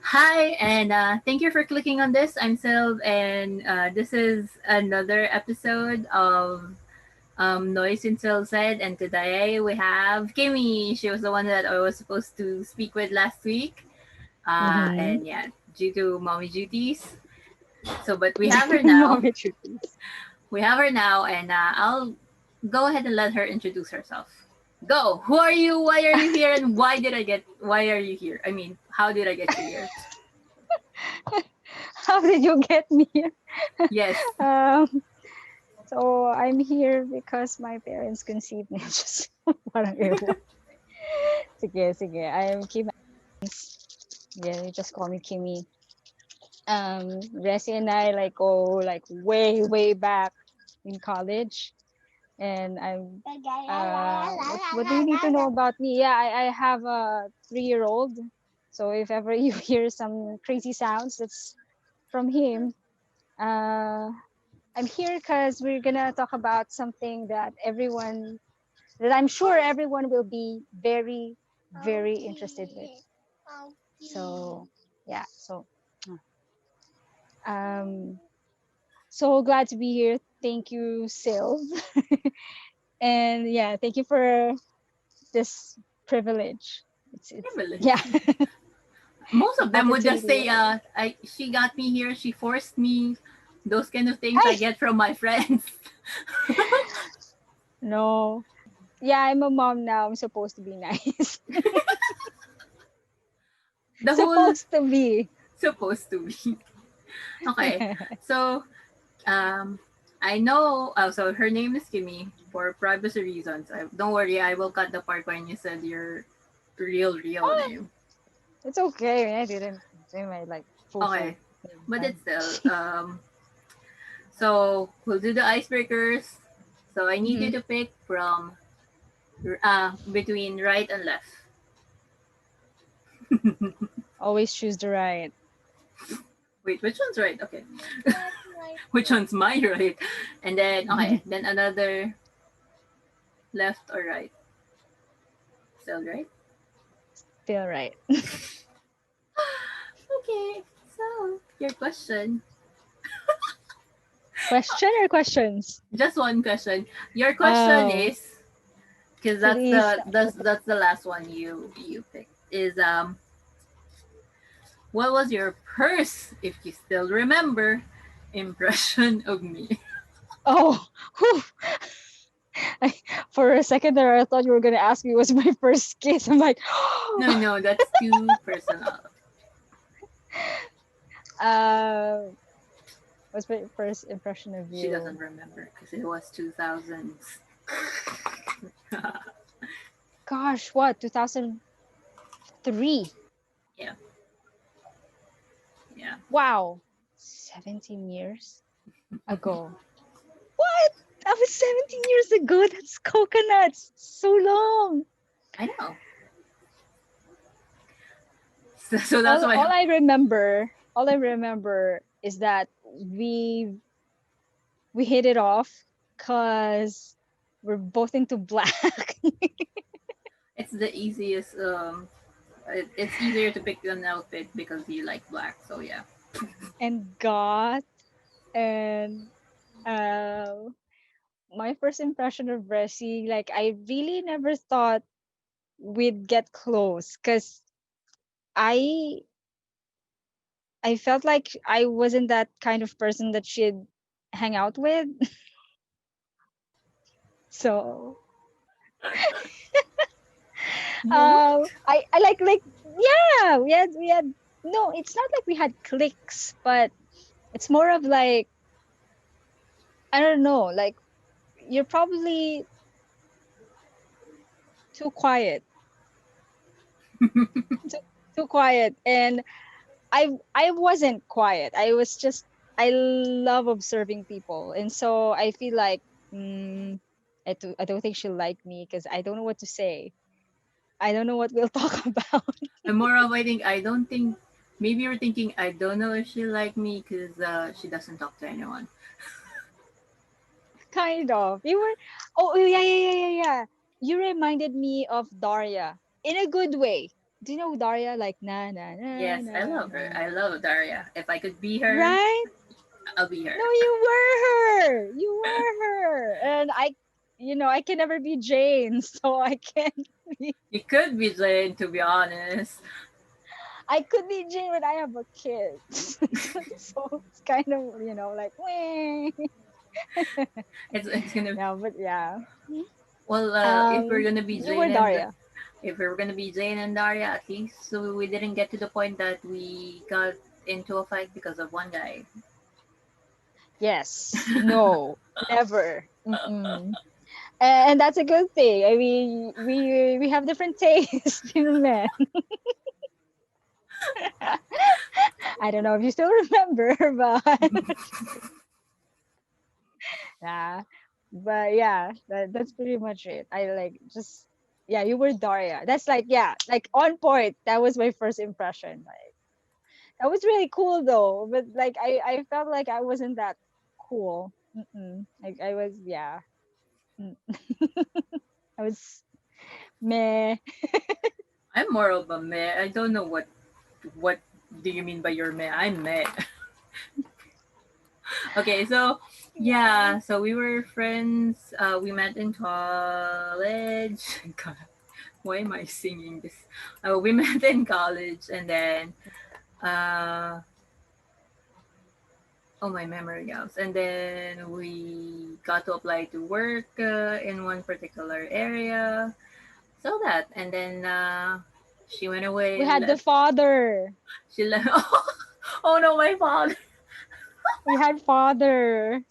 Hi, and thank you for clicking on this. I'm Silve, and this is another episode of Noise Insilveshead. And today we have Kimi. She was the one that I was supposed to speak with last week. Mm-hmm. And yeah, due to mommy duties. So, but we have her now. Mommy treaties. We have her now, and I'll go ahead and let her introduce herself. Go. Who are you? Why are you here? And why are you here? I mean, how did I get you here? How did you get me here? Yes. So I'm here because my parents conceived me. Just parang ewan. Sige. I'm Kimi. Yeah, you just call me Kimi. Resi and I go way back in college. And I'm what do you need to know about me? Yeah, I have a 3-year-old. So if ever you hear some crazy sounds, that's from him. I'm here because we're gonna talk about something that I'm sure everyone will be very interested with. So yeah, um, so glad to be here. Thank you, Sil, and yeah, thank you for this privilege. It's Privilege. yeah, Most of them would just opportunity. say, she got me here, she forced me. Those kind of things I Hey, get from my friends. no, yeah, I'm a mom now. I'm supposed to be nice. The whole Supposed to be. supposed to be. Okay, so I know. Oh, so her name is Kimi for privacy reasons. Don't worry, I will cut the part when you said your real Oh, name. it's okay. I didn't say my full Okay, name. but Fine. it's still So we'll do the icebreakers. So I need you Mhm. to pick from between right and left. Always choose the right. Wait, which one's right? Okay. Which one's my right? And then okay, then another left or right. Still right? Still right. Okay. So your question. Question or questions? Just one question. Your question Oh, is because please. that's the last one you picked is what was your first, if you still remember, impression of me? Oh, whew. For a second there, I thought you were gonna ask me was my first kiss. I'm like, No, that's too personal. uh, what's my first impression of She you? doesn't remember because it was 2000s. Gosh, what? 2003. Yeah, yeah. Wow, 17 years ago. What? That was 17 years ago. That's coconuts. So long. I know. So that's All why. all I remember, all I remember is that we hit it off because we're both into black. It's the easiest. It's easier to pick an outfit because you like black. So yeah. And got and uh, my first impression of Resi, like I really never thought we'd get close because I I felt like I wasn't that kind of person that she'd hang out with. So What? I like yeah, we had no, it's not like we had clicks, but it's more of like I don't know, like you're probably too quiet, too, too quiet, and I wasn't quiet. I was just I love observing people, and so I feel like I don't think she'll like me because I don't know what to say. I don't know what we'll talk about. I'm more of I think I don't think maybe you're thinking I don't know if she like me because she doesn't talk to anyone. Kind of. You were. Oh yeah. you reminded me of Daria in a good way. Do you know Daria? Like na na na Yes, I na love her. na. I love Daria. If I could be her, Right? I'll be No, her. you were her. You were her. And I can never be Jane, so I can't be. You could be Jane, to be honest. I could be Jane when I have a kid. So it's kind of, like, weh. It's gonna. Yeah, but yeah. Well, if we're gonna be You were Jane and Daria. if we were gonna be Jane and Daria, at least so we didn't get to the point that we got into a fight because of one guy. Yes. No. Never. Mm-mm. And that's a good thing. I mean, we have different tastes in men. I don't know if you still remember, but yeah. But yeah, that's pretty much it. I like just yeah, you were Daria. That's like yeah, like on point. That was my first impression. Like that was really cool though, but like I felt like I wasn't that cool. Like I was yeah. Mm. I was meh. I'm more of a meh. I don't know what do you mean by your meh. I'm meh. Okay, so Yeah. yeah, so we were friends. We met in college. God, why am I singing this? We met in college, and then uh, oh my memory goes. And then we got to apply to work in one particular area. So that, and then she went We away, had the left. father. She left. Oh no, my father. We had father.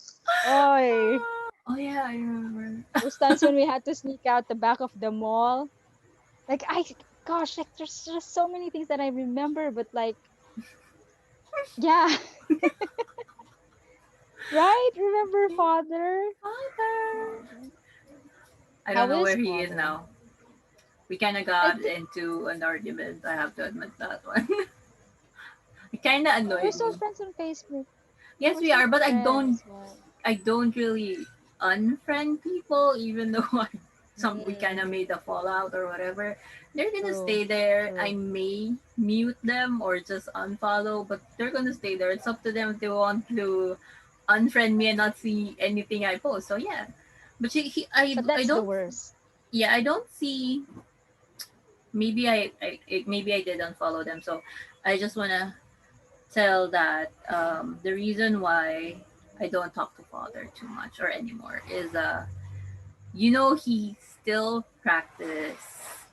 Oi. Oh yeah, I remember. Those times when we had to sneak out the back of the mall. Like gosh, like there's just so many things that I remember, but like, yeah, right? Remember father? Father. Oh, I don't how know is where he is father? now. We kind of I got think into an argument. I have to admit that one. It kind of we're annoyed still me. friends on Facebook. Yes, We're we still are, but I don't. friends, but I don't really unfriend people, even though we kind of mm, made a fallout or whatever. They're gonna true, stay there. I true. may mute them or just unfollow, but they're gonna stay there. It's up to them if they want to unfriend me and not see anything I post. So yeah, but But I that's the don't. worst. Yeah, I don't see. Maybe I did unfollow them. So I just wanna tell that the reason why I don't talk to father too much or anymore is he still practice.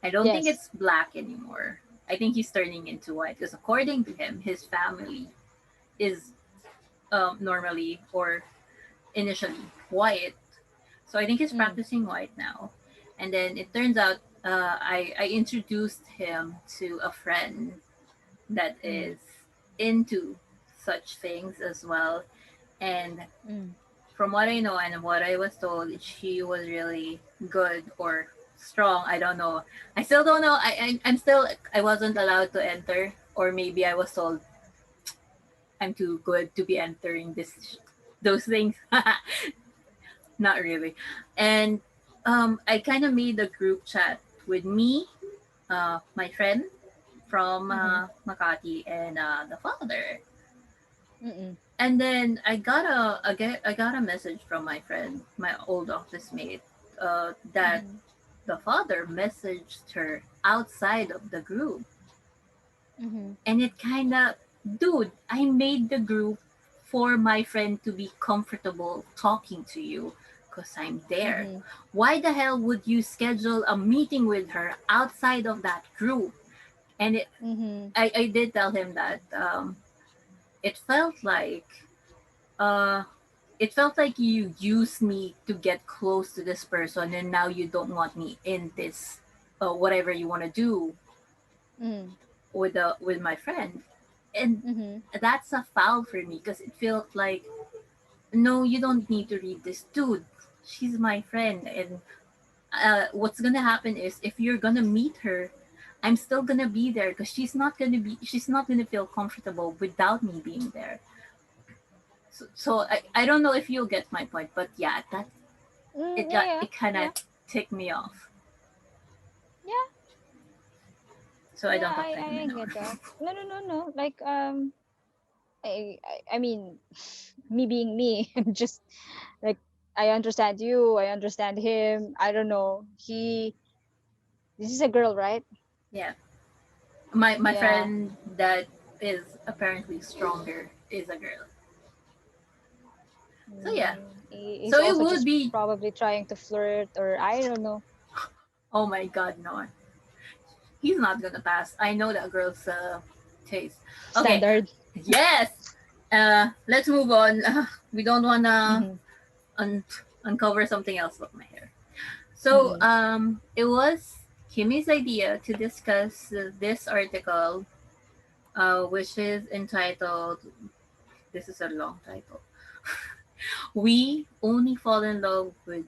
I don't think Yes. it's black anymore. I think he's turning into white because according to him, his family is normally or initially white. So I think he's Mm, practicing white now. And then it turns out I introduced him to a friend that mm, is into such things as well. And mm, from what I know and what I was told, she was really good or strong. I don't know. I still don't know. I'm still, I wasn't allowed to enter, or maybe I was told I'm too good to be entering those things. Not really. And I kind of made a group chat with me, my friend from mm-hmm, Makati, and the father. mm-mm, And then I got a message from my friend, my old office mate, that mm-hmm, the father messaged her outside of the group, mm-hmm, and it kind of, dude, I made the group for my friend to be comfortable talking to you, cause I'm there. mm-hmm, Why the hell would you schedule a meeting with her outside of that group? And mm-hmm, I did tell him that it felt like uh it felt like you used me to get close to this person and now you don't want me in this whatever you want to do mm-hmm, with my friend. And mm-hmm, that's a foul for me because it felt like, no, you don't need to read this, dude. She's my friend, and what's gonna happen is if you're gonna meet her, I'm still gonna be there because she's not gonna feel comfortable without me being there. So I don't know if you'll get my point, but yeah, that mm, it yeah, got yeah, it kind of yeah. tick me off. Yeah, So I yeah, don't talk to him I anymore. get that. No, no, no, no. Like, I mean, me being me, I'm just like, I understand you, I understand him. I don't know. This is a girl, right? Yeah. My Yeah. friend that is apparently stronger is a girl. So yeah. He's So it also would just be, probably trying to flirt, or I don't know. oh my god, no. He's not gonna pass. I know that girl's taste. Okay. Standard. Yes. Let's move on. We don't wanna Mm-hmm. un- uncover something else about my hair. So Mm-mm. it was Kimmy's idea to discuss this article, which is entitled. This is a long title. We only fall in love with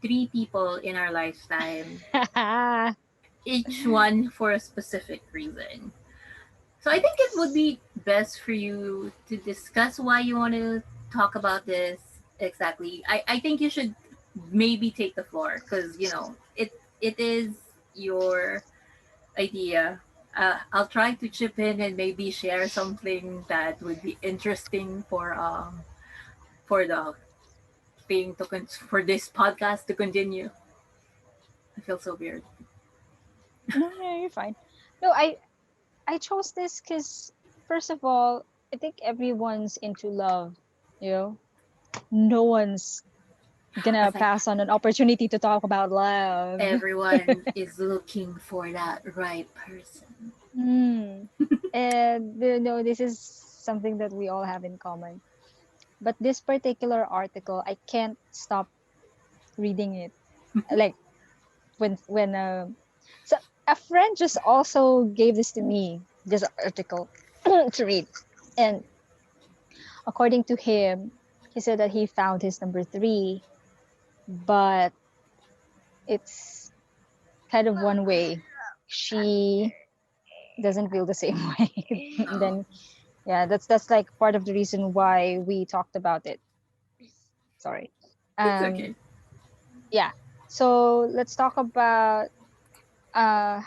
three people in our lifetime, each one for a specific reason. So I think it would Nice. be best for you to discuss why you want to talk about this exactly. I think you should maybe take the floor because it is your idea. I'll try to chip in and maybe share something that would be interesting for the for this podcast to continue. I feel so weird. No, no, you're fine. No, I chose this because first of all, I think everyone's into love. You know, no one's gonna As like pass on an opportunity to talk about love. everyone is looking for that right person. Mm. And this is something that we all have in common. But this particular article, I can't stop reading it. Like when so a friend just also gave this to me, this article to read, and according to him, he said that he found his number three, but it's kind of one way. She doesn't feel the same way. Oh, Then yeah, that's like part of the reason why we talked about it. Sorry. it's Um okay. yeah. So let's talk about uh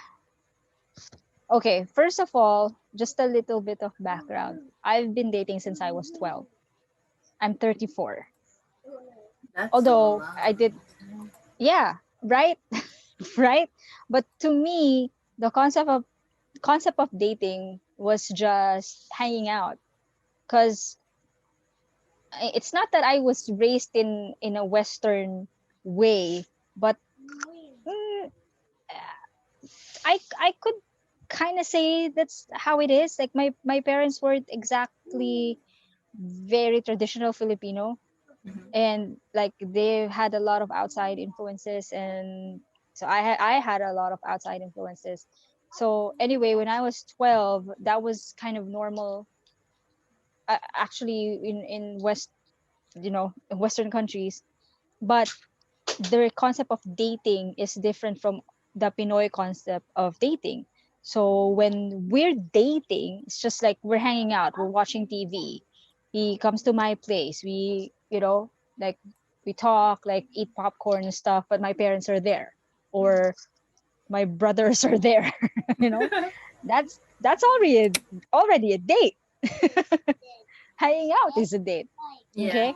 okay, first of all, just a little bit of background. I've been dating since I was 12. I'm 34. That's a Although lot. I did, yeah, right? Right? But to me, the concept of dating was just hanging out, cuz it's not that I was raised in a western way, but mm, I could kind of say that's how it is. Like my parents weren't exactly very traditional Filipino, Mhm. and like they had a lot of outside influences, and so I had a lot of outside influences. So anyway, when I was 12, that was kind of normal. Actually, in in Western countries, but the concept of dating is different from the Pinoy concept of dating. So when we're dating, it's just like we're hanging out, we're watching TV. He comes to my place. Like we talk, like eat popcorn and stuff, but my parents are there, or my brothers are there. you know, that's already a date. Hanging out is a date. Yeah. Okay,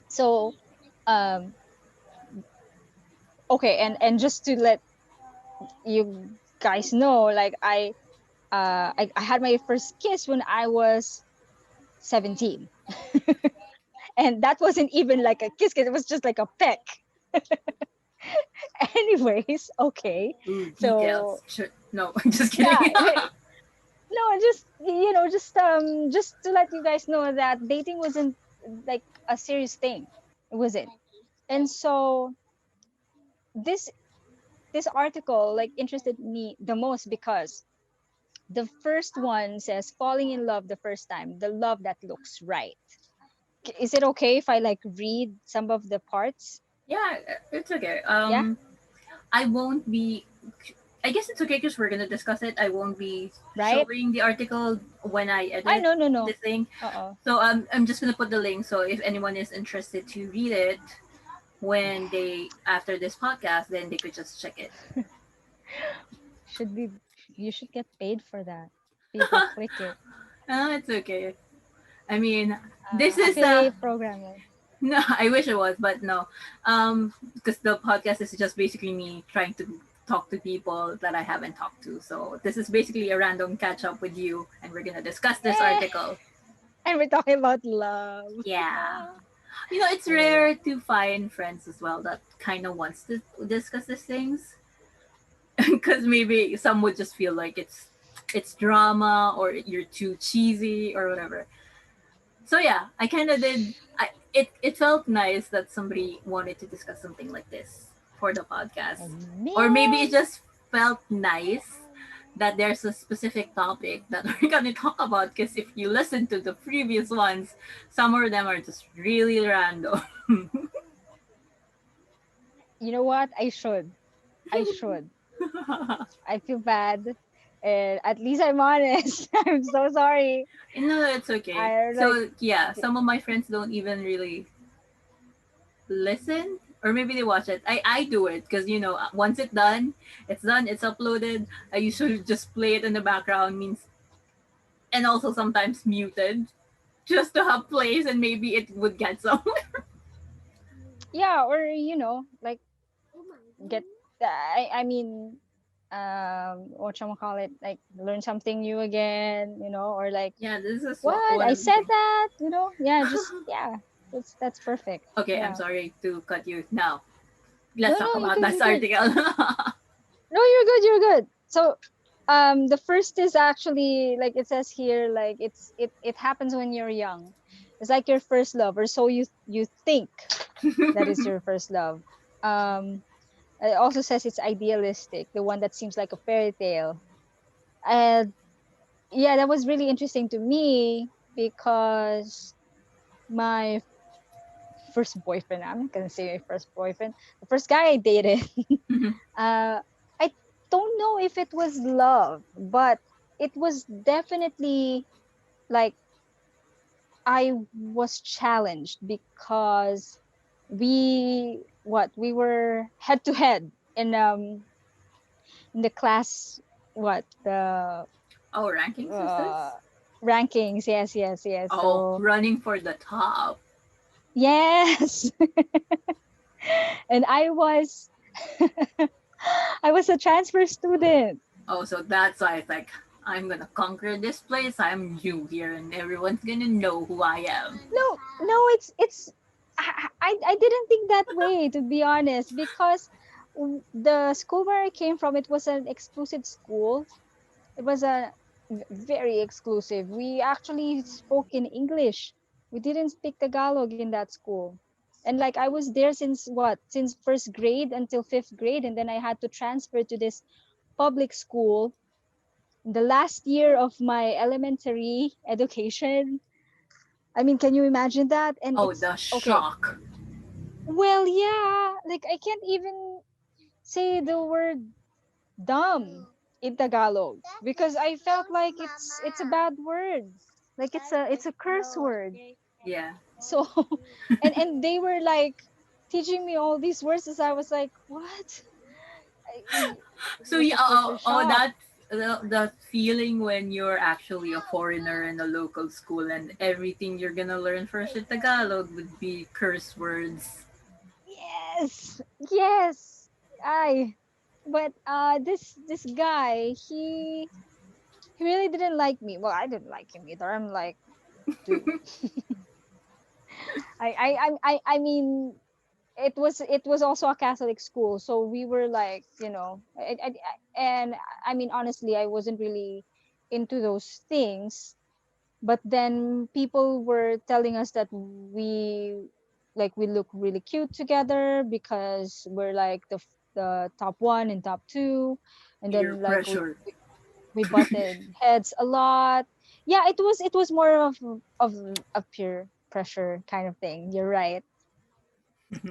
so um, okay, and just to let you guys know, like I had my first kiss when I was 17. And that wasn't even like a kiss, it was just like a peck. Anyways, okay. Ooh, So details. No, I'm just yeah, kidding. no, just to let you guys know that dating wasn't like a serious thing. It wasn't. And so this this article like interested me the most because the first one says falling in love the first time, the love that looks right. Is it okay if I like read some of the parts? Yeah, it's okay. Yeah, I won't be. I guess it's okay because we're gonna discuss it. I won't be right? showing the article when I I edit no no no. the thing. Uh-oh. So I'm just gonna put the link. So if anyone is interested to read it, when they after this podcast, then they could just check it. Should be you should get paid for that. People click it. It's okay. I mean, this is Affiliate programming. no. I wish it was, but no. Because the podcast is just basically me trying to talk to people that I haven't talked to. So this is basically a random catch up with you, and we're gonna discuss this Eh, article. and we're talking about love. Yeah. It's Yeah, yeah. rare to find friends as well that kind of wants to discuss these things. Because maybe some would just feel like it's drama or you're too cheesy or whatever. So yeah, I kind of did. It felt nice that somebody wanted to discuss something like this for the podcast, And or maybe it man, just felt nice that there's a specific topic that we're gonna talk about. Because if you listen to the previous ones, some of them are just really random. you know what? I should. I should. I feel bad. And at least I'm honest. I'm so sorry. No, it's okay. I like So yeah, some of my friends don't even really listen, or maybe they watch it. I do it because once it's done, it's uploaded. I usually just play it in the background, means, and also sometimes muted, just to have plays, and maybe it would get some. yeah, or like get I mean what shall we call it? Like learn something new again, or like Yeah, this is what? one I of the said things. that, yeah, just yeah. That's perfect. Okay, I'm Yeah. sorry to cut you now. Let's No, talk no, you're about good, this you're good. article. No, you're good, you're good. So the first is actually like it says here, like it happens when you're young. It's like your first love, or so you think that is your first love. Um it also says it's idealistic, the one that seems like a fairy tale. And yeah, that was really interesting to me because my first boyfriend, I'm not gonna say my first boyfriend, the first guy I dated, uh, I don't know if it was love, but it was definitely like I was challenged because we were head to head in the class, what the Oh, rankings is uh this? rankings. Yes, yes, yes. Oh, So running for the top. yes. And I was a transfer student. Oh, so that's why it's like, I'm gonna conquer this place. I'm new here, and everyone's gonna know who I am. No, no, it's I didn't think that way, to be honest, because the school where I came from, it was an exclusive school. It was a very exclusive. We actually spoke in English. We didn't speak Tagalog in that school. And like I was there since first grade until fifth grade, and then I had to transfer to this public school the last year of my elementary education. I mean, can you imagine that? And Oh, it's the okay. shock. Well, yeah, like I can't even say the word dumb in Tagalog because I felt like it's a bad word. Like it's a curse word. Yeah. So and they were like teaching me all these words as I was like, what? It So was yeah, a culture shock. that the feeling when you're actually a foreigner in a local school and everything you're gonna learn first in Tagalog would be curse words. Yes. Yes. I but this guy, he really didn't like me. Well, I didn't like him either. I'm like, dude. I mean, it was also a Catholic school, so we were like, and I mean, honestly, I wasn't really into those things. But then people were telling us that we look really cute together because we're like the top one and top two, and Peer then like we pressure. we butted heads a lot. Yeah, it was more of a peer pressure kind of thing. You're right.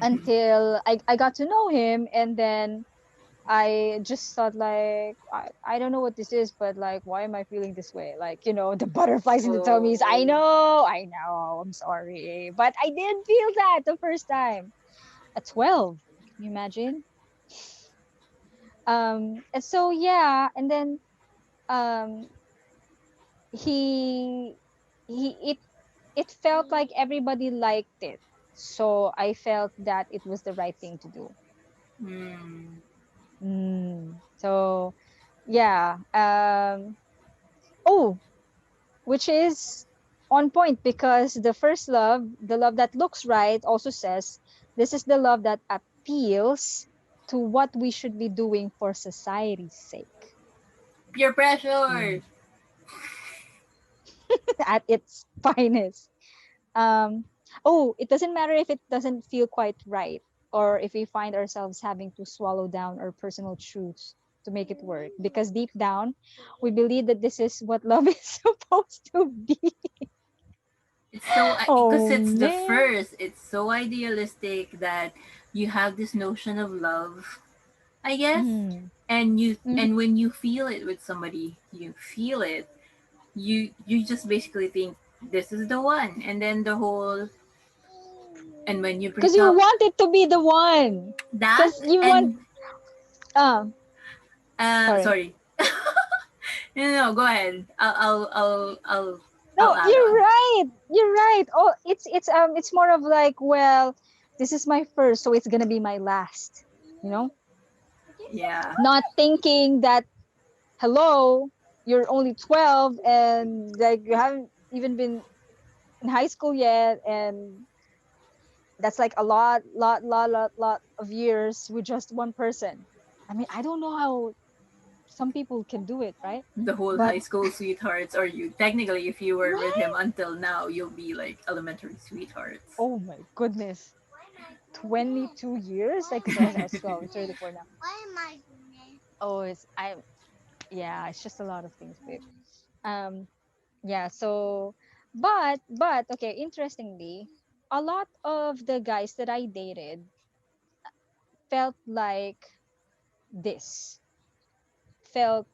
Until I got to know him, and then I just thought like I don't know what this is, but like why am I feeling this way? Like, the butterflies in the tummies. Oh. I know, I'm sorry. But I did feel that the first time. at 12. Can you imagine? And so yeah, and then um he it felt like everybody liked it. So I felt that it was the right thing to do. Mm. So yeah. Oh, which is on point because the first love, the love that looks right, also says this is the love that appeals to what we should be doing for society's sake. Peer pressure. Mm. At its finest. Um, oh, it doesn't matter if it doesn't feel quite right or if we find ourselves having to swallow down our personal truths to make it work. Because deep down, we believe that this is what love is supposed to be. It's so because Oh it's the man. first. It's so idealistic that you have this notion of love, I guess, Mm. Mhm. and when you feel it with somebody, you feel it. You just basically think this is the one, and then the whole and when you Because break you up, want it to be the one. that Because you want. and Uh, Sorry. sorry. No, go ahead. I'll No, add you're on. right. You're right. Oh, it's more of like, well, this is my first, so it's gonna be my last. You know, Yeah, not thinking that hello, you're only 12 and like you haven't even been in high school yet, and that's like a lot of years with just one person. I mean, I don't know how some people can do it, right? the whole But high school sweethearts, or you technically, if you were with him until now, you'll be like elementary sweethearts. oh my goodness, 22 years? Like, because I was 12, I'm 34 now. Oh, yeah, it's just a lot of things, babe. Um, yeah, so, but, okay, interestingly, a lot of the guys that I dated felt like this, felt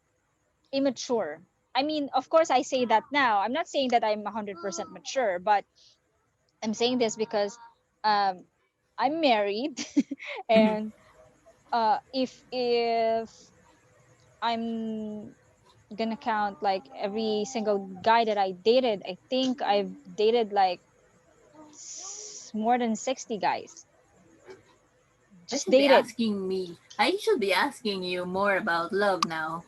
immature. I mean, of course, I say that now. I'm not saying that I'm 100% mature, but I'm saying this because um, I'm married, and if I'm gonna count like every single guy that I dated, I think I've dated like more than 60 guys. I Just should be dated. asking me. I should be asking you more about love now.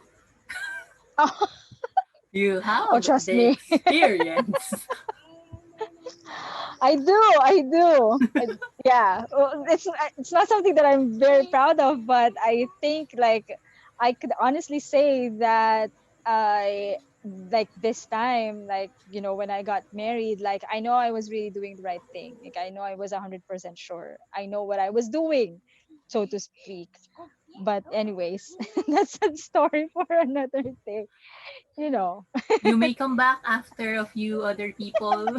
You Oh, have trust the me. experience. I do. Yeah, well, it's not something that I'm very proud of, but I think like I could honestly say that I like this time, like when I got married, like I know I was really doing the right thing. Like I know I was 100% sure. I know what I was doing, so to speak. But anyways, that's a story for another day. You know. You may come back after a few other people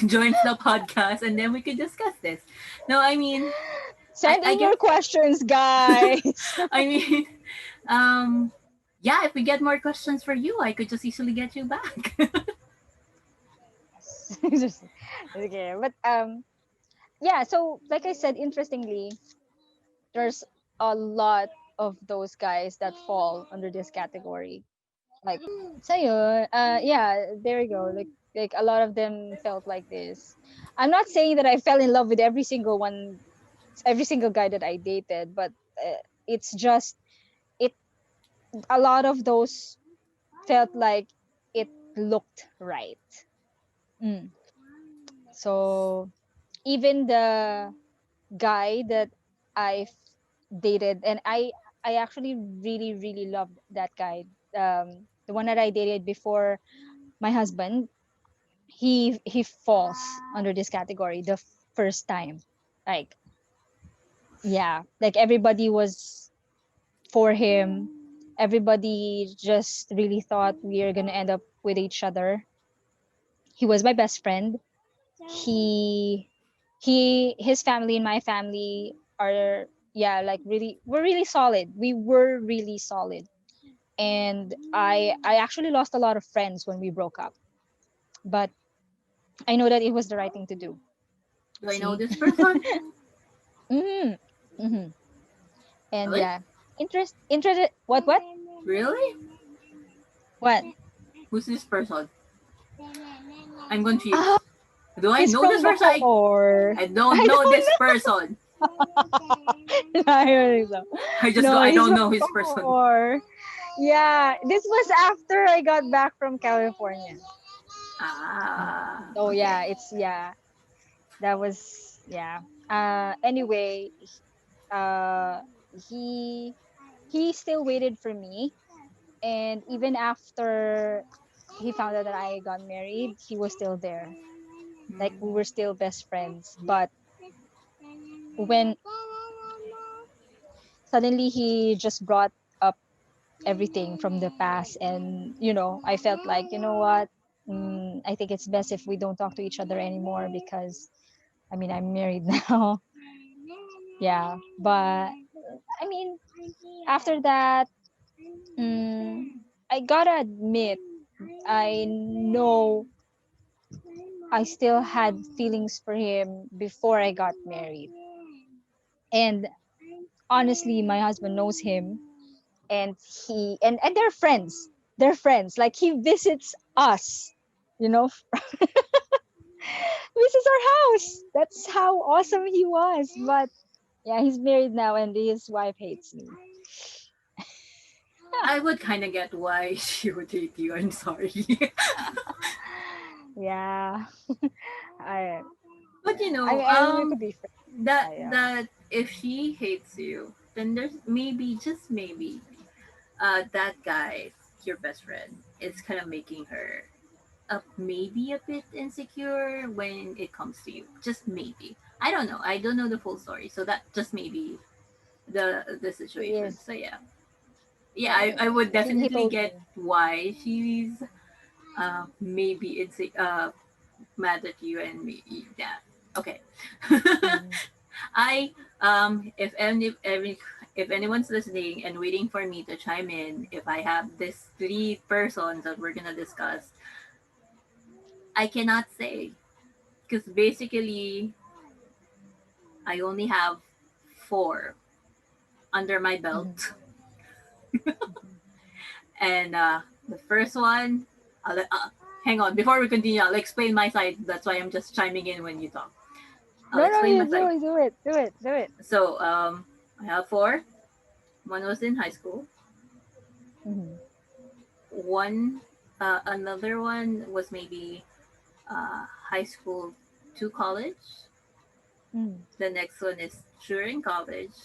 joins the podcast, and then we could discuss this. No, I mean, Send I in guess. your questions, guys. I mean, um, yeah. If we get more questions for you, I could just easily get you back. Just okay, but yeah. So like I said, interestingly, there's a lot of those guys that fall under this category. Like, so yeah, there we go. Like a lot of them felt like this. I'm not saying that I fell in love with every single one, every single guy that I dated, but it's just it. A lot of those felt like it looked right. Mm. So even the guy that I dated, and I actually really loved that guy. The one that I dated before my husband, he falls under this category the first time. Like, yeah, like everybody was for him. Everybody just really thought we are gonna end up with each other. He was my best friend. he his family and my family are, yeah, like really, we're really solid. We were really solid, and I actually lost a lot of friends when we broke up, but I know that it was the right thing to do. Do I know See. this person? Mm. Mm-hmm. And Really? yeah, interested. What? Really? What? Who's this person? I'm Oh, confused. Do I he's know this from person? Bohor. I don't I know don't this person. know. I don't think so. No, I he's don't from know his person. Bohor. Yeah, this was after I got back from California. So Okay. yeah, that was yeah. Anyway, uh, he he still waited for me, and even after he found out that I got married, he was still there. Like we were still best friends. But when suddenly he just brought up everything from the past, and I felt like, what, I think it's best if we don't talk to each other anymore, because I mean I'm married now. Yeah, but I mean after that, mm, I gotta admit, I know I still had feelings for him before I got married. And honestly, my husband knows him, and and they're friends. They're friends. Like he visits us, you know, visits our house. That's how awesome he was. But yeah, he's married now and his wife hates me. I would kind of get why she would hate you. I'm sorry. Yeah. I But I mean we could be friends. that Yeah, yeah. that if she hates you, then there's maybe, just maybe, that guy, your best friend, is kind of making her maybe a bit insecure when it comes to you. Just maybe. I don't know. I don't know the full story, so that just maybe the He situation. is. So yeah, yeah. I would He definitely told get me. why she's maybe mad at you and me. Yeah. Okay. Mm. I if anyone's listening and waiting for me to chime in, if I have these three persons that we're gonna discuss, I cannot say, because basically I only have four under my Mhm. belt, Mhm. and the first one, I'll, hang on, before we continue, I'll explain my side. That's why I'm just chiming in when you talk. I'll No, no, explain you my side. do it. Do it. Do it. So I have four. One was in high school. Mhm. One, another one was maybe high school to college. Mhm. The next one is during college,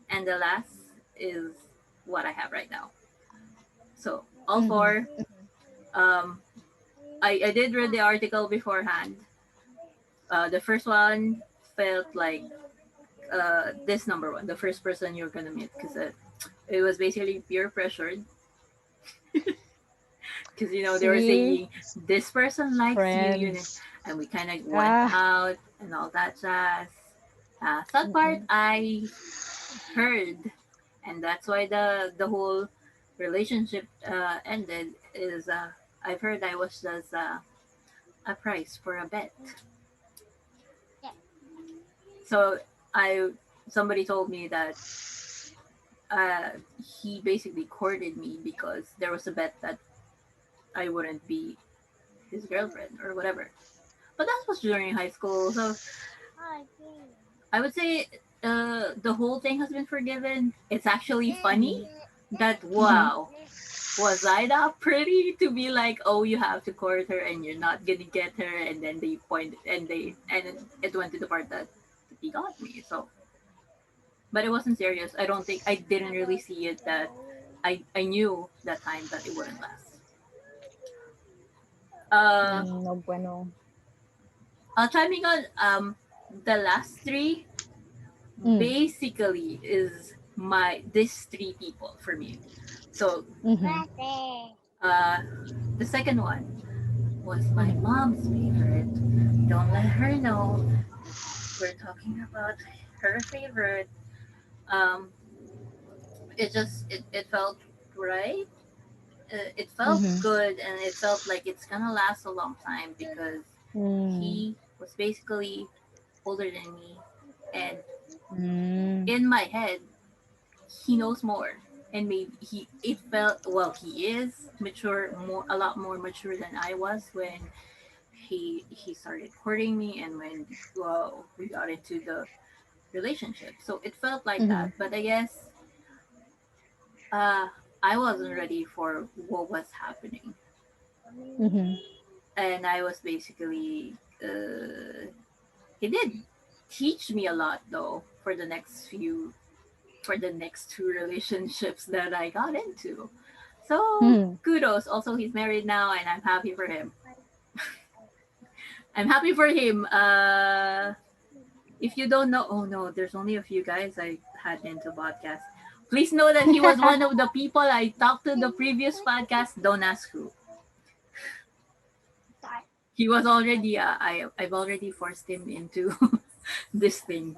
and the last is what I have right now. So all Mhm. four. Um, I did read the article beforehand. The first one felt like this number one, the first person you're gonna meet, because it was basically peer pressured. Because they were See, saying this person likes you, friends. and we kind of went Ah. out and all that jazz. That part Mm-mm. I heard, and that's why the whole relationship ended. Is I've heard I was just a price for a bet. So I somebody told me that uh, he basically courted me because there was a bet that I wouldn't be his girlfriend or whatever. But that was during high school, so I would say the whole thing has been forgiven. It's actually funny Mhm. that, Mhm. wow, was I that pretty to be like, oh, you have to court her and you're not gonna get her, and then they point and it went to the part that he got me. So, but it wasn't serious. I don't think I didn't really see it that I knew that time that it wouldn't last. Uh, No bueno. Chiming on the last three Mm. basically is my these three people for me. So Mhm. uh, the second one was my Mhm. mom's favorite. Don't let her know we're talking about her favorite. Um, it felt right. It felt Mhm. good, and it felt like it's gonna last a long time because Mm. he was basically older than me. And Mm. in my head, he knows more. And maybe it felt, well, he is mature, more, a lot more mature than I was when he started courting me, and when, well, we got into the relationship. So it felt like Mm-hmm. that. But I guess uh, I wasn't ready for what was happening, Mm-hmm. and I was basically he did teach me a lot though for the next two relationships that I got into. So Mm-hmm. kudos. Also, he's married now, and I'm happy for him. I'm happy for him. If you don't know, oh no, there's only a few guys I had into podcast. Please know that he was one of the people I talked to the previous podcast. Don't ask who. He was already. I've already forced him into this thing.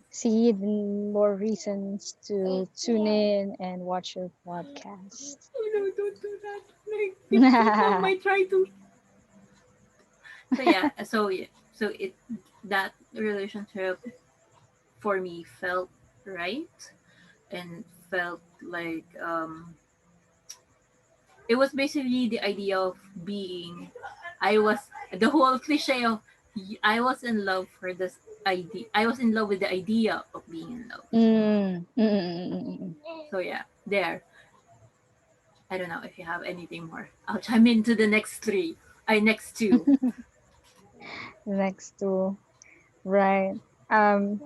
See, then more reasons to tune in and watch your podcast. Oh no, don't do that. Like, people might try to. So yeah, so it that relationship for me felt right, and felt like it was basically the idea of being. I was the whole cliche of I was in love for this idea. I was in love with the idea of being in love. Mm. Mm-mm-mm-mm. So yeah, there. I don't know if you have anything more. I'll chime into the next three. I next two. Next to right. Um,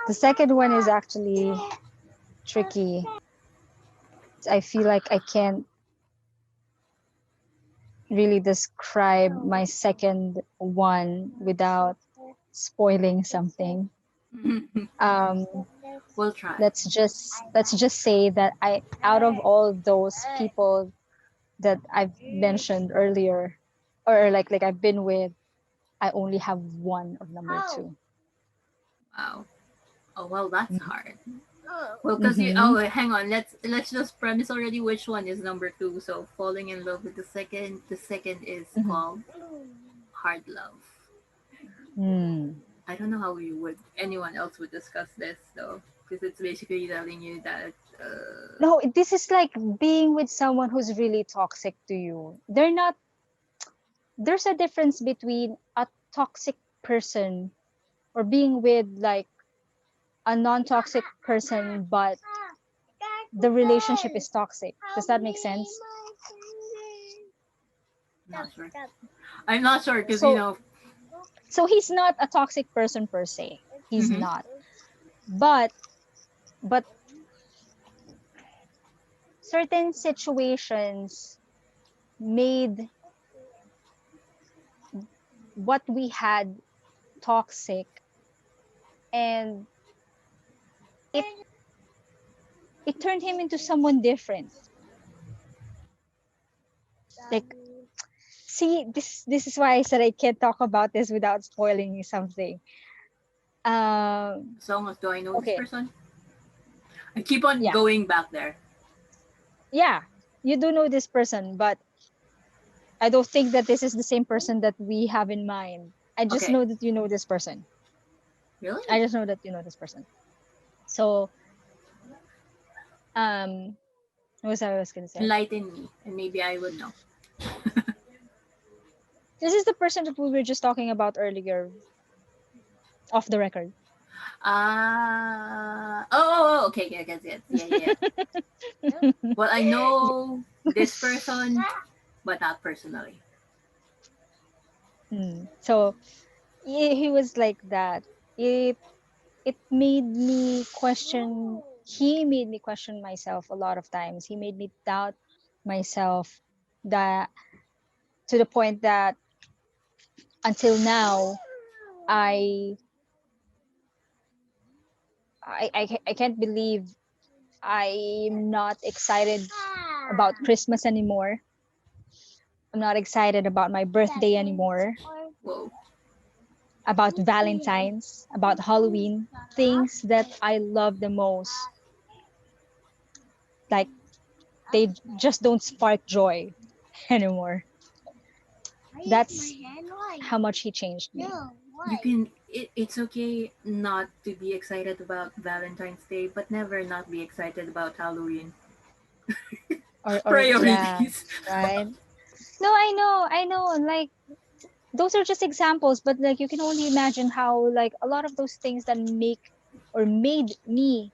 the second one is actually tricky. I feel like I can't really describe my second one without spoiling something. Um, We'll try. let's just say that I out of all those people that I've mentioned earlier, or like I've been with, I only have one of number two. Wow. Oh well, that's hard. Well, cause you. Mm-hmm. Oh, hang on. Let's just premise already which one is number two. So falling in love with the second. The second is Mm-hmm. called hard love. Mm. I don't know how you would anyone else would discuss this though, because it's basically telling you that. No, this is like being with someone who's really toxic to you. They're not. There's a difference between a toxic person or being with like a non-toxic person, but the relationship is toxic. Does that make sense? Not sure. I'm not sure because So he's not a toxic person per se. He's Mm-hmm. not. But but certain situations made what we had toxic, and it it turned him into someone different. Like, see, this is why I said I can't talk about this without spoiling something. Um So almost, do I know this okay, person? I keep on yeah. going back there. Yeah. You do know this person, but I don't think that this is the same person that we have in mind. I just Okay. know that you know this person. Really? I just know that you know this person. So, um, what was I was gonna say? Enlighten me, and maybe I would know. This is the person that we were just talking about earlier, off the record. Okay, yeah, yes, yes, yeah, yeah, yeah. Well, I know this person, but not personally. So he was like that. It made me question. He made me question myself a lot of times. He made me doubt myself, that to the point that until now I I can't believe I'm not excited about Christmas anymore. I'm not excited about my birthday anymore, Whoa. about Valentine's, about Halloween, things that I love the most. Like, they just don't spark joy anymore. That's how much he changed me. You can. it's okay not to be excited about Valentine's Day, but never not be excited about Halloween. or yeah, Priorities. right. No, I know, like those are just examples, but like you can only imagine how like a lot of those things that make or made me,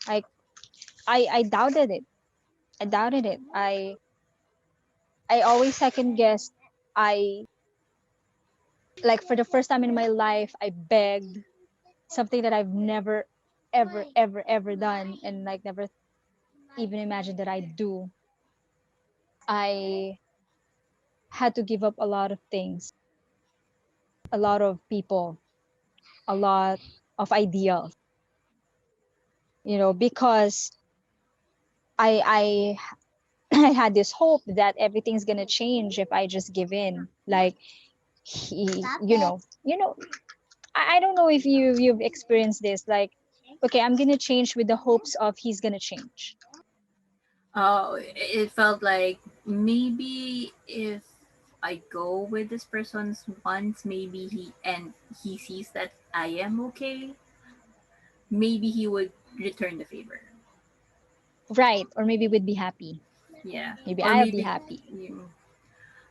like I doubted it. I doubted it. I always second guessed. I like for the first time in my life I begged something that I've never ever done, and like never even imagined that I do. I had to give up a lot of things, a lot of people, a lot of ideals, because I I had this hope that everything's gonna change if I just give in. Like he, I don't know if you've experienced this. Like, okay, I'm gonna change with the hopes of he's gonna change. Oh, it felt like maybe if I go with this person once, maybe he sees that I am okay, maybe he would return the favor. Right, or maybe we'd be happy. Yeah, Maybe or I'll be maybe happy.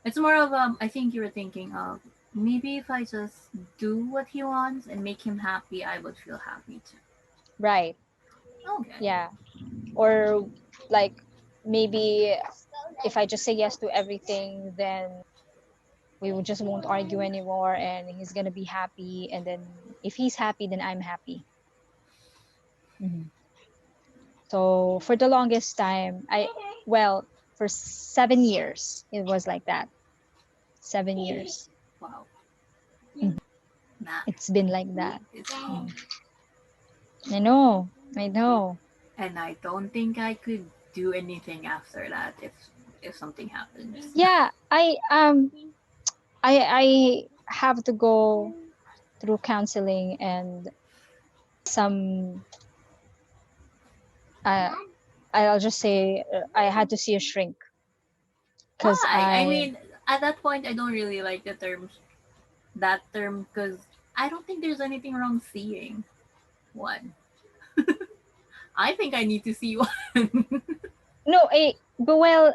it's more of I think you were thinking of maybe if I just do what he wants and make him happy, I would feel happy too. Right. Okay. Yeah. Or like maybe if I just say yes to everything, then we would just won't argue anymore and he's gonna be happy, and then if he's happy then I'm happy. Mhm. So for the longest time, well, for 7 years it was like that. 7 years. Wow. Mhm. Nah. It's been like that. It's Mhm. I know. I know. and I don't think I could do anything after that if something happens. Yeah, I have to go through counseling and some, uh, I'll just say, I had to see a shrink because Why? I I mean, at that point, I don't really like that term because I don't think there's anything wrong seeing one. I think I need to see one. no, but well,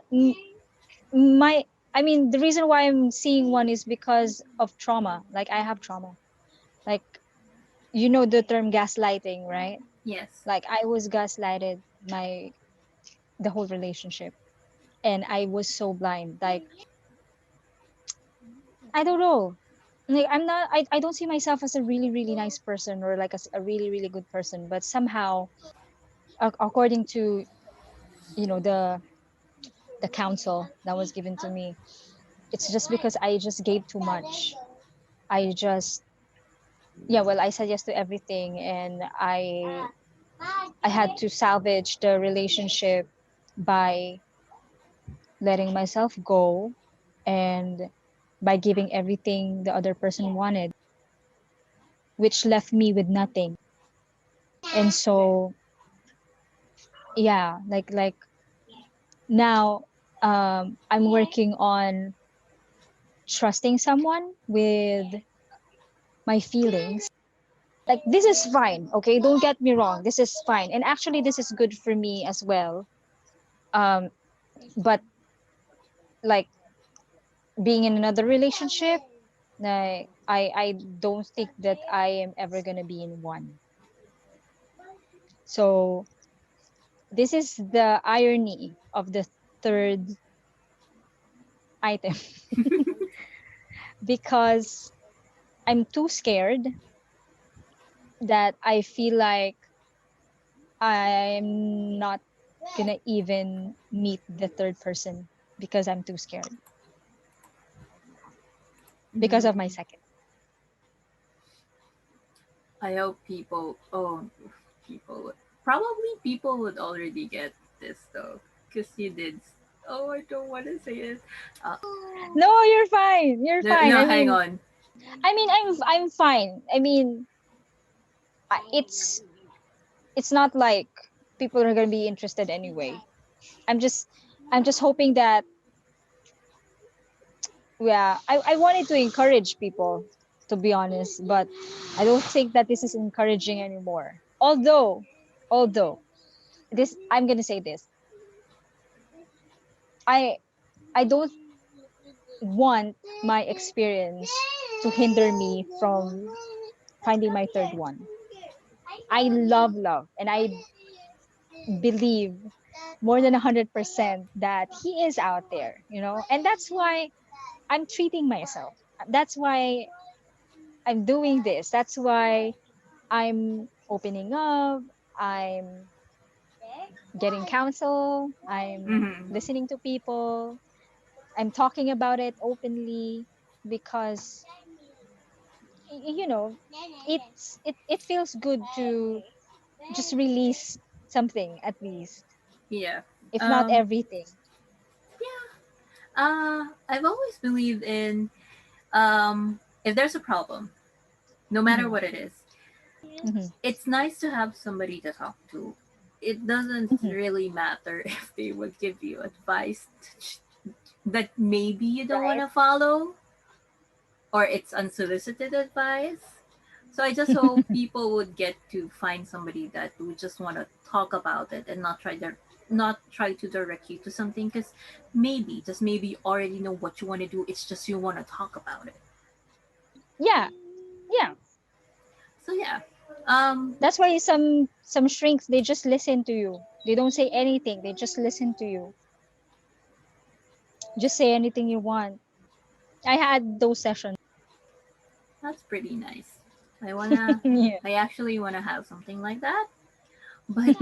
my I mean the reason why I'm seeing one is because of trauma. Like I have trauma. Like the term gaslighting, right? yes. Like I was gaslighted my the whole relationship, and I was so blind. Like I don't know. Like I don't see myself as a really really nice person, or like as a really really good person, but somehow, according to the counsel that was given to me, it's just because I just gave too much. I just, yeah, well, I said yes to everything, and I had to salvage the relationship by letting myself go, and by giving everything the other person wanted, which left me with nothing. And so, yeah, like now, I'm working on trusting someone with my feelings. Like this is fine, okay? Don't get me wrong. This is fine, and actually, this is good for me as well. Um, but like being in another relationship, I don't think that I am ever gonna be in one. So this is the irony of the third item. Because I'm too scared that I feel like I'm not gonna even meet the third person because I'm too scared because of my Mm, second. I hope people, probably people would already get this though. Because you did. Oh, I don't want to say it. Uh, No, you're fine. You're no, fine. no, hang on. I'm fine. I mean, it's not like people are gonna be interested anyway. I'm just I'm just hoping that, yeah, I wanted to encourage people. to be honest. But I don't think that this is encouraging anymore. Although this, I'm gonna say this, I I don't want my experience to hinder me from finding my third one. I love love, and I believe more than 100% that he is out there, and that's why I'm treating myself. That's why I'm doing this. That's why I'm opening up. I'm getting counsel. I'm Mm-hmm. listening to people. I'm talking about it openly because it feels good to just release something, at least, Yeah. if not Um. everything. Yeah. I've always believed in if there's a problem, no matter Hmm. what it is, Hmm. it's nice to have somebody to talk to. It doesn't Hmm. really matter if they would give you advice that maybe you don't want Right. to follow or it's unsolicited advice. So I just hope people would get to find somebody that would just want to talk about it and not try to direct you to something because maybe just maybe you already know what you want to do. It's just you want to talk about it. Yeah. Yeah. So yeah, um, That's why some shrinks, they just listen to you. They don't say anything. They just listen to you. Just say anything you want. I had those sessions. that's pretty nice. I wanna, Yeah. I actually wanna have something like that, but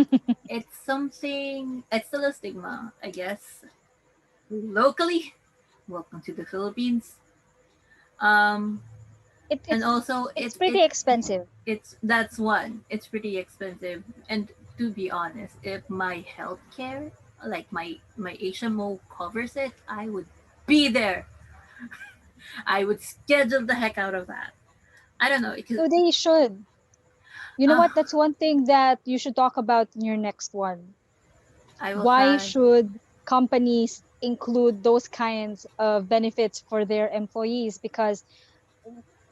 it's something. It's still a stigma, I guess. Locally, welcome to the Philippines. Um, It, and it's also it's pretty expensive. it's that's one. It's pretty expensive, and to be honest, if my healthcare, like my HMO covers it, I would be there. I would schedule the heck out of that. I don't know because So they should. You know uh, what? That's one thing that you should talk about in your next one. I will Why try. should companies include those kinds of benefits for their employees? Because,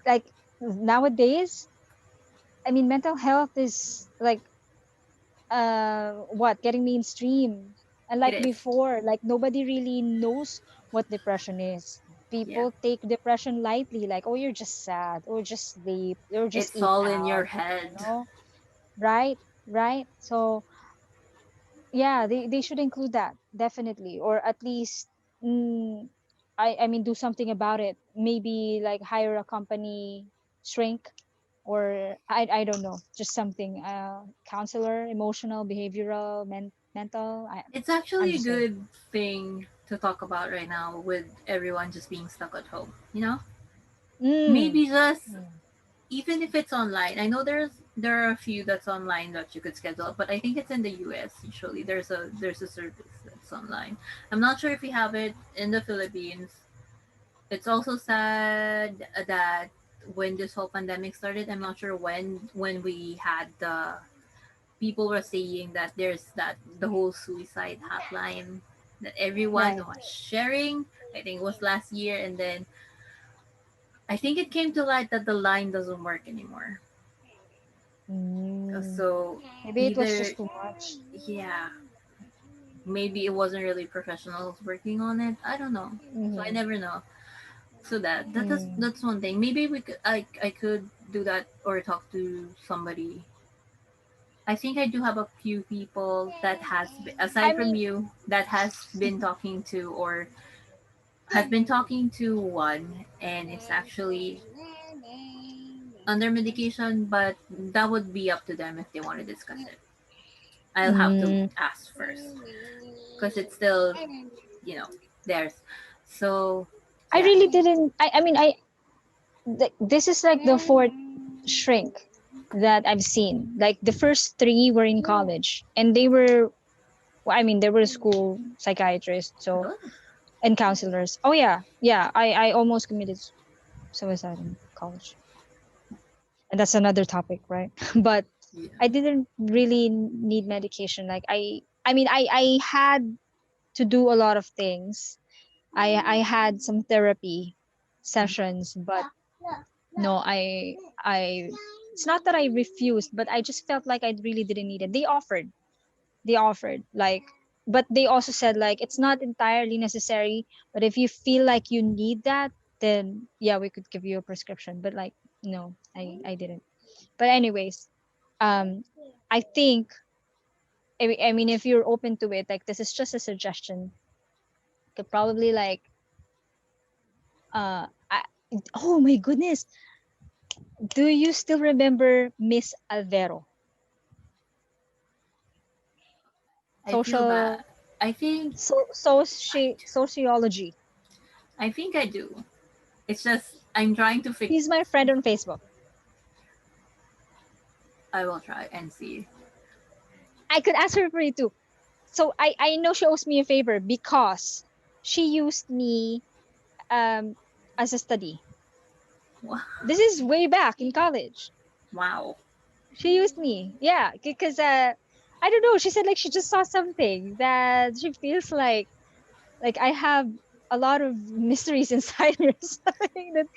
like, nowadays, I mean, mental health is like, what, getting mainstream. And It like is. before, like, nobody really knows what depression is. Yeah, People take depression lightly, like, oh, you're just sad, or just sleep, or just it's eat all in your out, head. right? Right. So yeah, they should include that, definitely, or at least, mm, I mean, do something about it. Maybe like hire a company shrink, or I don't know, just something, counselor, emotional, behavioral, mental. It's I'm actually a just saying. good thing to talk about right now with everyone just being stuck at home. You know, Mm. maybe just Mm. even if it's online. I know there are a few that's online that you could schedule, but I think it's in the US. Usually, there's a service that's online. I'm not sure if we have it in the Philippines. It's also sad that when this whole pandemic started, I'm not sure when we had the people were saying that there's that the whole suicide hotline that everyone Right. was sharing. I think it was last year, and then I think it came to light that the line doesn't work anymore. Mm. So Maybe it was either just too much. yeah, maybe it wasn't really professionals working on it. I don't know. So I Mm-hmm. never know. So Mm. that's one thing. Maybe I could do that or talk to somebody. I think I do have a few people that I aside from mean, you that has been talking to or has been talking to one and it's actually under medication, but that would be up to them if they want to discuss it. I'll have to mm, ask first because it's still, you know, theirs. So, I yeah, really didn't. I mean, this is like the fourth shrink that I've seen. Like the first three were in college, and they were, well, I mean, they were school psychiatrists, so, really, and counselors. Oh yeah, yeah. I almost committed suicide in college, and that's another topic, right? But yeah, I didn't really need medication. Like I mean, I had to do a lot of things. I had some therapy sessions, but No, I it's not that I refused, but I just felt like I really didn't need it. They offered like, but they also said like it's not entirely necessary, but if you feel like you need that, then yeah, we could give you a prescription. But like, no, I didn't. But anyways, um I think, I mean, if you're open to it, like this is just a suggestion, could probably like I, oh my goodness, do you still remember Miss Alvero? I feel bad. Social I think sociology. I think I do. It's just I'm trying to fix. He's my friend on Facebook. I will try and see. I could ask her for it too. So I know she owes me a favor because she used me um as a study. Wow. This is way back in college. Wow. She used me, yeah, because I don't know. She said like she just saw something that she feels like I have a lot of mysteries inside her. Something that,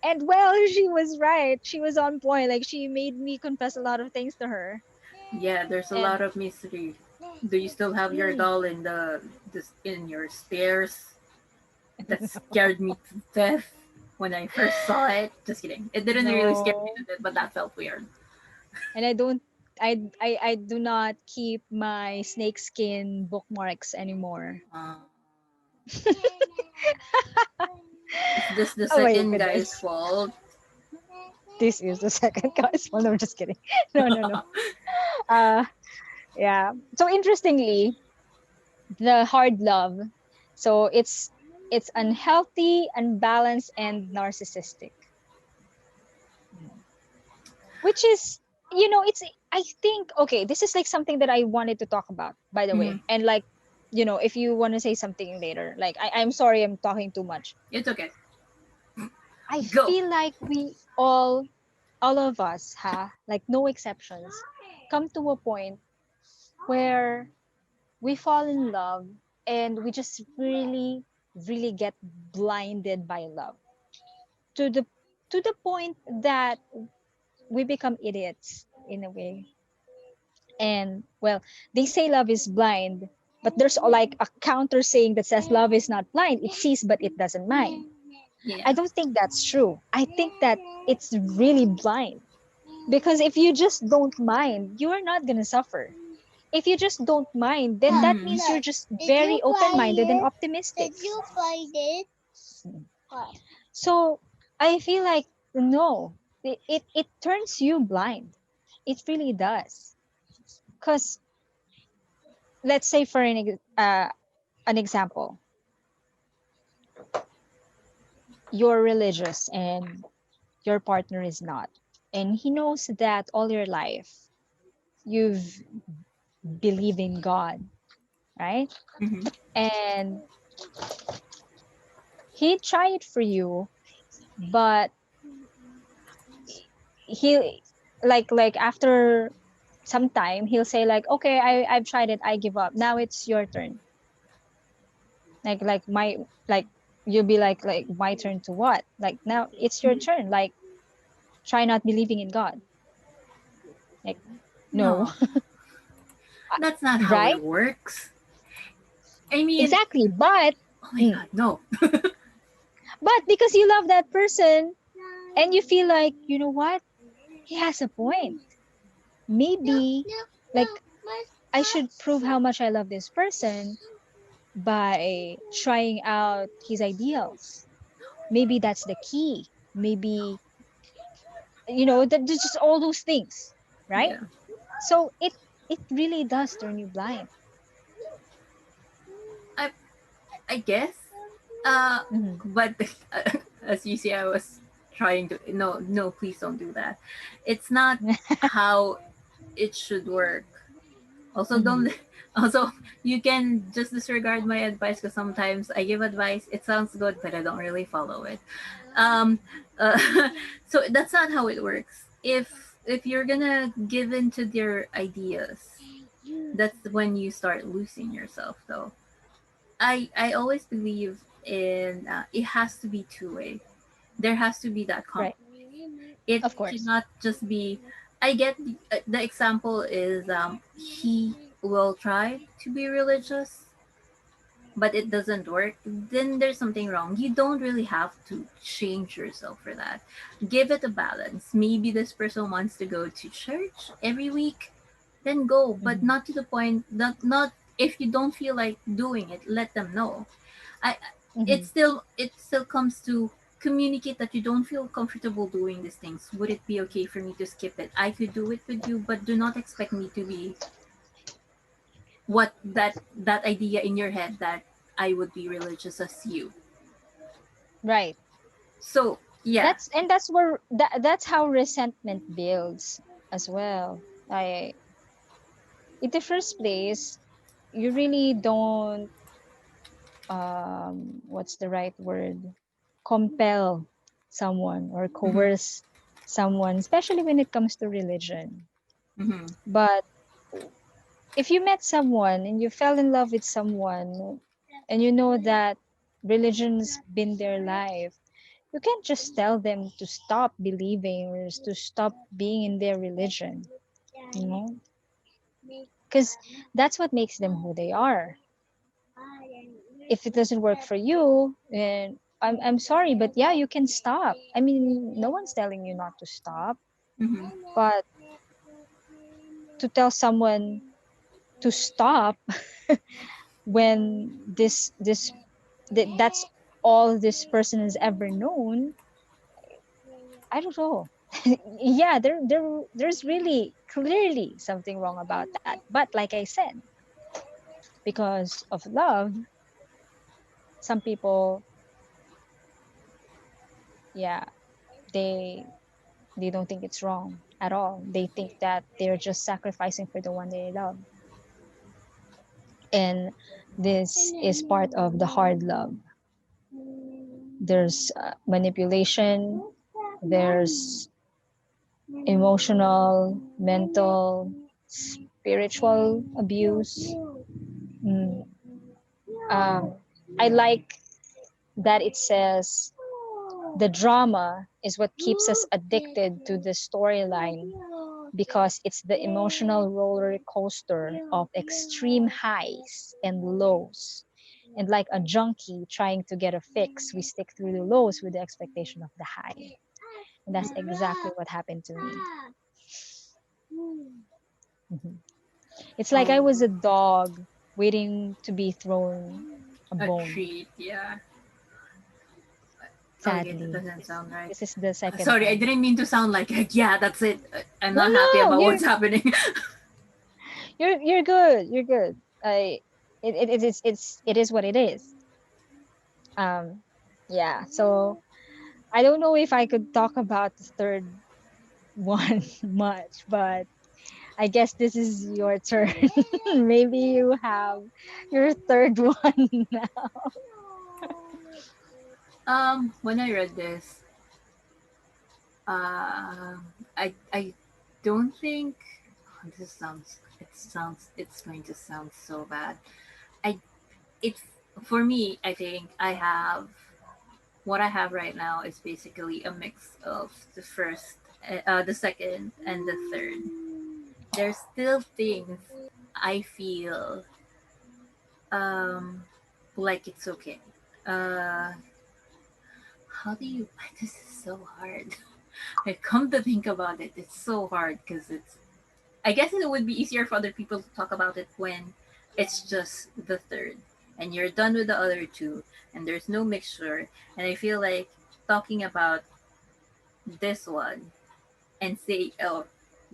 and well, she was right. She was on point. Like she made me confess a lot of things to her. Yeah, there's a lot And of mystery. Do you still have your mm, doll in the this in your stairs? That scared me to death when I first saw it. Just kidding. It didn't really scare me no, to death, but that felt weird. and I don't. I do not keep my snakeskin bookmarks anymore. Uh, is this the Oh my second guy's goodness. fault? This is the second guys. Well, no, I'm just kidding. No, no, no. Uh yeah. So interestingly, the hard love. So it's unhealthy, unbalanced, and narcissistic. Which is, it's, I think, okay, this is like something that I wanted to talk about, by the Mhm. way. And like, if you want to say something later, like I'm sorry I'm talking too much. It's okay. I Go. feel like we all of us, like no exceptions, come to a point where we fall in love and we just really really get blinded by love to the point that we become idiots in a way. And well, they say love is blind, but there's like a counter saying that says love is not blind, it sees but it doesn't mind. I Yeah. don't think that's true. I think that it's really blind, because if you just don't mind, you are not going to suffer. If you just don't mind, then that Mhm. means you're just very open-minded and optimistic. Did you find it? So I feel like no, it turns you blind. It really does. Because let's say for an example, you're religious and your partner is not, and he knows that all your life you've believed in God, right? Mhm. And he tried for you, but he like after some time he'll say like, okay, I've tried it, I give up, now it's your turn. Like my like you'll be like my turn to what? Like now it's your Mhm. turn. Like try not believing in God. Like no. No, that's not how Right? it works. I mean, Exactly. But oh my mm, god, no. but because you love that person and you feel like, you know what? He has a point. Maybe like I should prove how much I love this person by trying out his ideals. Maybe that's the key. Maybe that there's just all those things, right? Yeah, So it really does turn you blind. I I guess. Hmm. But as you see, I was trying to. No, no, please don't do that. It's not how it should work. Also, Hmm. don't. Also, you can just disregard my advice because sometimes I give advice. It sounds good, but I don't really follow it. Um, uh, so that's not how it works. If you're gonna give in to their ideas, that's when you start losing yourself. Though I always believe in it has to be two way. There has to be that Right. conflict. It Of course. cannot just be. I get the example is he will try to be religious, but it doesn't work, then there's something wrong. You don't really have to change yourself for that. Give it a balance. Maybe this person wants to go to church every week, then go, but Hmm. not to the point that not if you don't feel like doing it, let them know. I Hmm. it still comes to communicate that you don't feel comfortable doing these things. Would it be okay for me to skip it? I could do it with you, but do not expect me to be what that idea in your head that I would be religious as you. Right. So yeah. That's where that's how resentment builds as well. I In the first place, you really don't what's the right word? Compel someone or Mm-hmm. coerce someone, especially when it comes to religion. Mm-hmm. But if you met someone and you fell in love with someone and you know that religion's been their life, you can't just tell them to stop believing or to stop being in their religion, you know, because that's what makes them who they are. If it doesn't work for you, and I'm sorry, but yeah, you can stop. I mean, no one's telling you not to stop, Mm-hmm. but to tell someone to stop when that's all this person has ever known, I don't know. Yeah, there's really clearly something wrong about that. But like I said, because of love, some people, yeah, they they don't think it's wrong at all. They think that they're just sacrificing for the one they love. And this is part of the hard love. There's manipulation, there's emotional, mental, spiritual abuse. Mm. Um, I like that it says the drama is what keeps us addicted to the storyline because it's the emotional roller coaster of extreme highs and lows. And like a junkie trying to get a fix, we stick through the lows with the expectation of the high. And that's exactly what happened to me. Mhm. It's like I was Oh, a dog waiting to be thrown a a bone. treat. Yeah. Okay, that Sadly, doesn't sound right. this is the second Sorry, I time. didn't mean to sound like yeah, that's it. I'm No, not happy no, about what's happening. you're good. You're good. I it is what it is. Um, yeah. So I don't know if I could talk about the third one much, but I guess this is your turn. Maybe you have your third one now. When I read this, uh, I don't think this sounds. It's going to sound so bad. I it's for me. I think I have what I have right now is basically a mix of the second, and the third. There's still things I feel um like it's okay. Uh, how do you? This is so hard. I come to think about it, it's so hard because it's. I guess it would be easier for other people to talk about it when it's just the third, and you're done with the other two, and there's no mixture. And I feel like talking about this one and say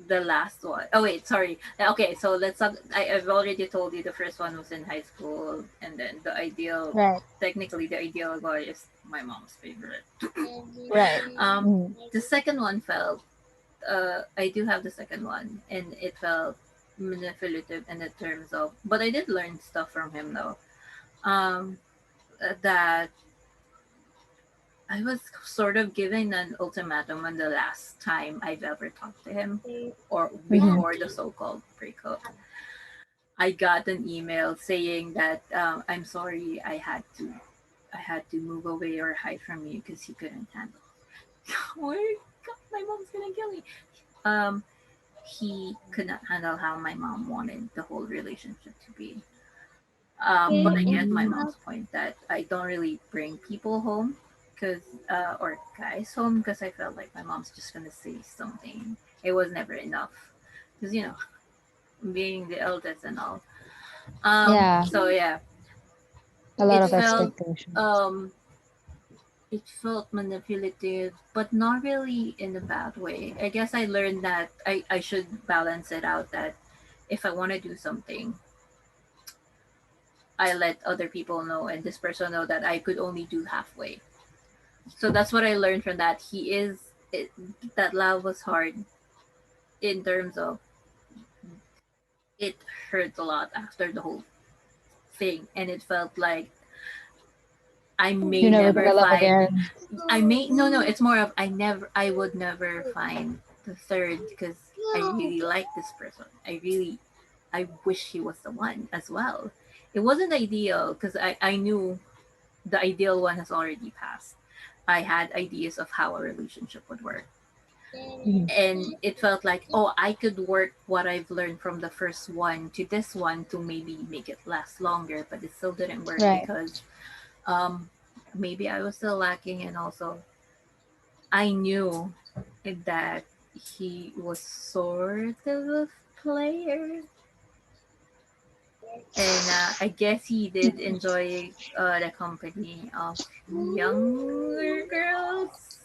the last one. Oh wait, sorry. Okay, so let's talk. I've already told you the first one was in high school, and then the ideal, Right, technically the ideal guy is my mom's favorite. right. Mm. The second one felt. I do have the second one, and it felt manipulative in the terms of. But I did learn stuff from him though. Um, that I was sort of given an ultimatum on the last time I've ever talked to him, or Mhm. before the so-called breakup. I got an email saying that I'm sorry, I had to move away or hide from you because he couldn't handle. Oh my God. My mom's gonna kill me. Um, he could not handle how my mom wanted the whole relationship to be. But I get my Mm. mom's point that I don't really bring people home because or guys home because I felt like my mom's just gonna say something. It was never enough because being the eldest and all. Yeah, So yeah, a lot it of felt expectations. um it felt manipulative, but not really in a bad way. I guess I learned that I should balance it out that if I want to do something, I let other people know and this person know that I could only do halfway. So that's what I learned from that. That love was hard in terms of it hurt a lot after the whole thing, and it felt like I may You're never never gonna love find. again. I may no, it's more of I would never find the third because I really like this person. I wish he was the one as well. It wasn't ideal because I knew the ideal one has already passed. I had ideas of how a relationship would work. Mhm. And it felt like, oh, I could work what I've learned from the first one to this one to maybe make it last longer, but it still didn't work Right. because um, maybe I was still lacking, and also I knew that he was sort of a player, and I guess he did enjoy the company of younger girls.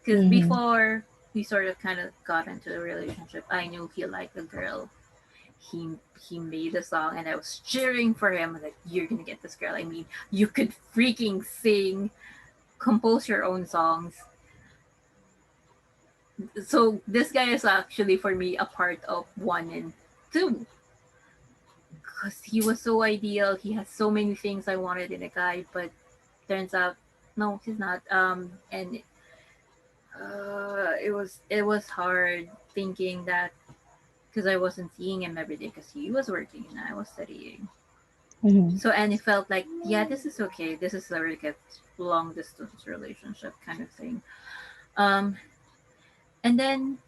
Because Hmm. before we sort of kind of got into the relationship, I knew he liked a girl. He made a song, and I was cheering for him. Like, you're gonna get this girl. I mean, you could freaking sing, compose your own songs. So this guy is actually for me a part of one and two because he was so ideal. He has so many things I wanted in a guy, but turns out no, he's not. And it was hard thinking that because I wasn't seeing him every day because he was working and I was studying. Hmm. So and it felt like yeah, this is okay. This is a really good long distance relationship kind of thing. Um, and then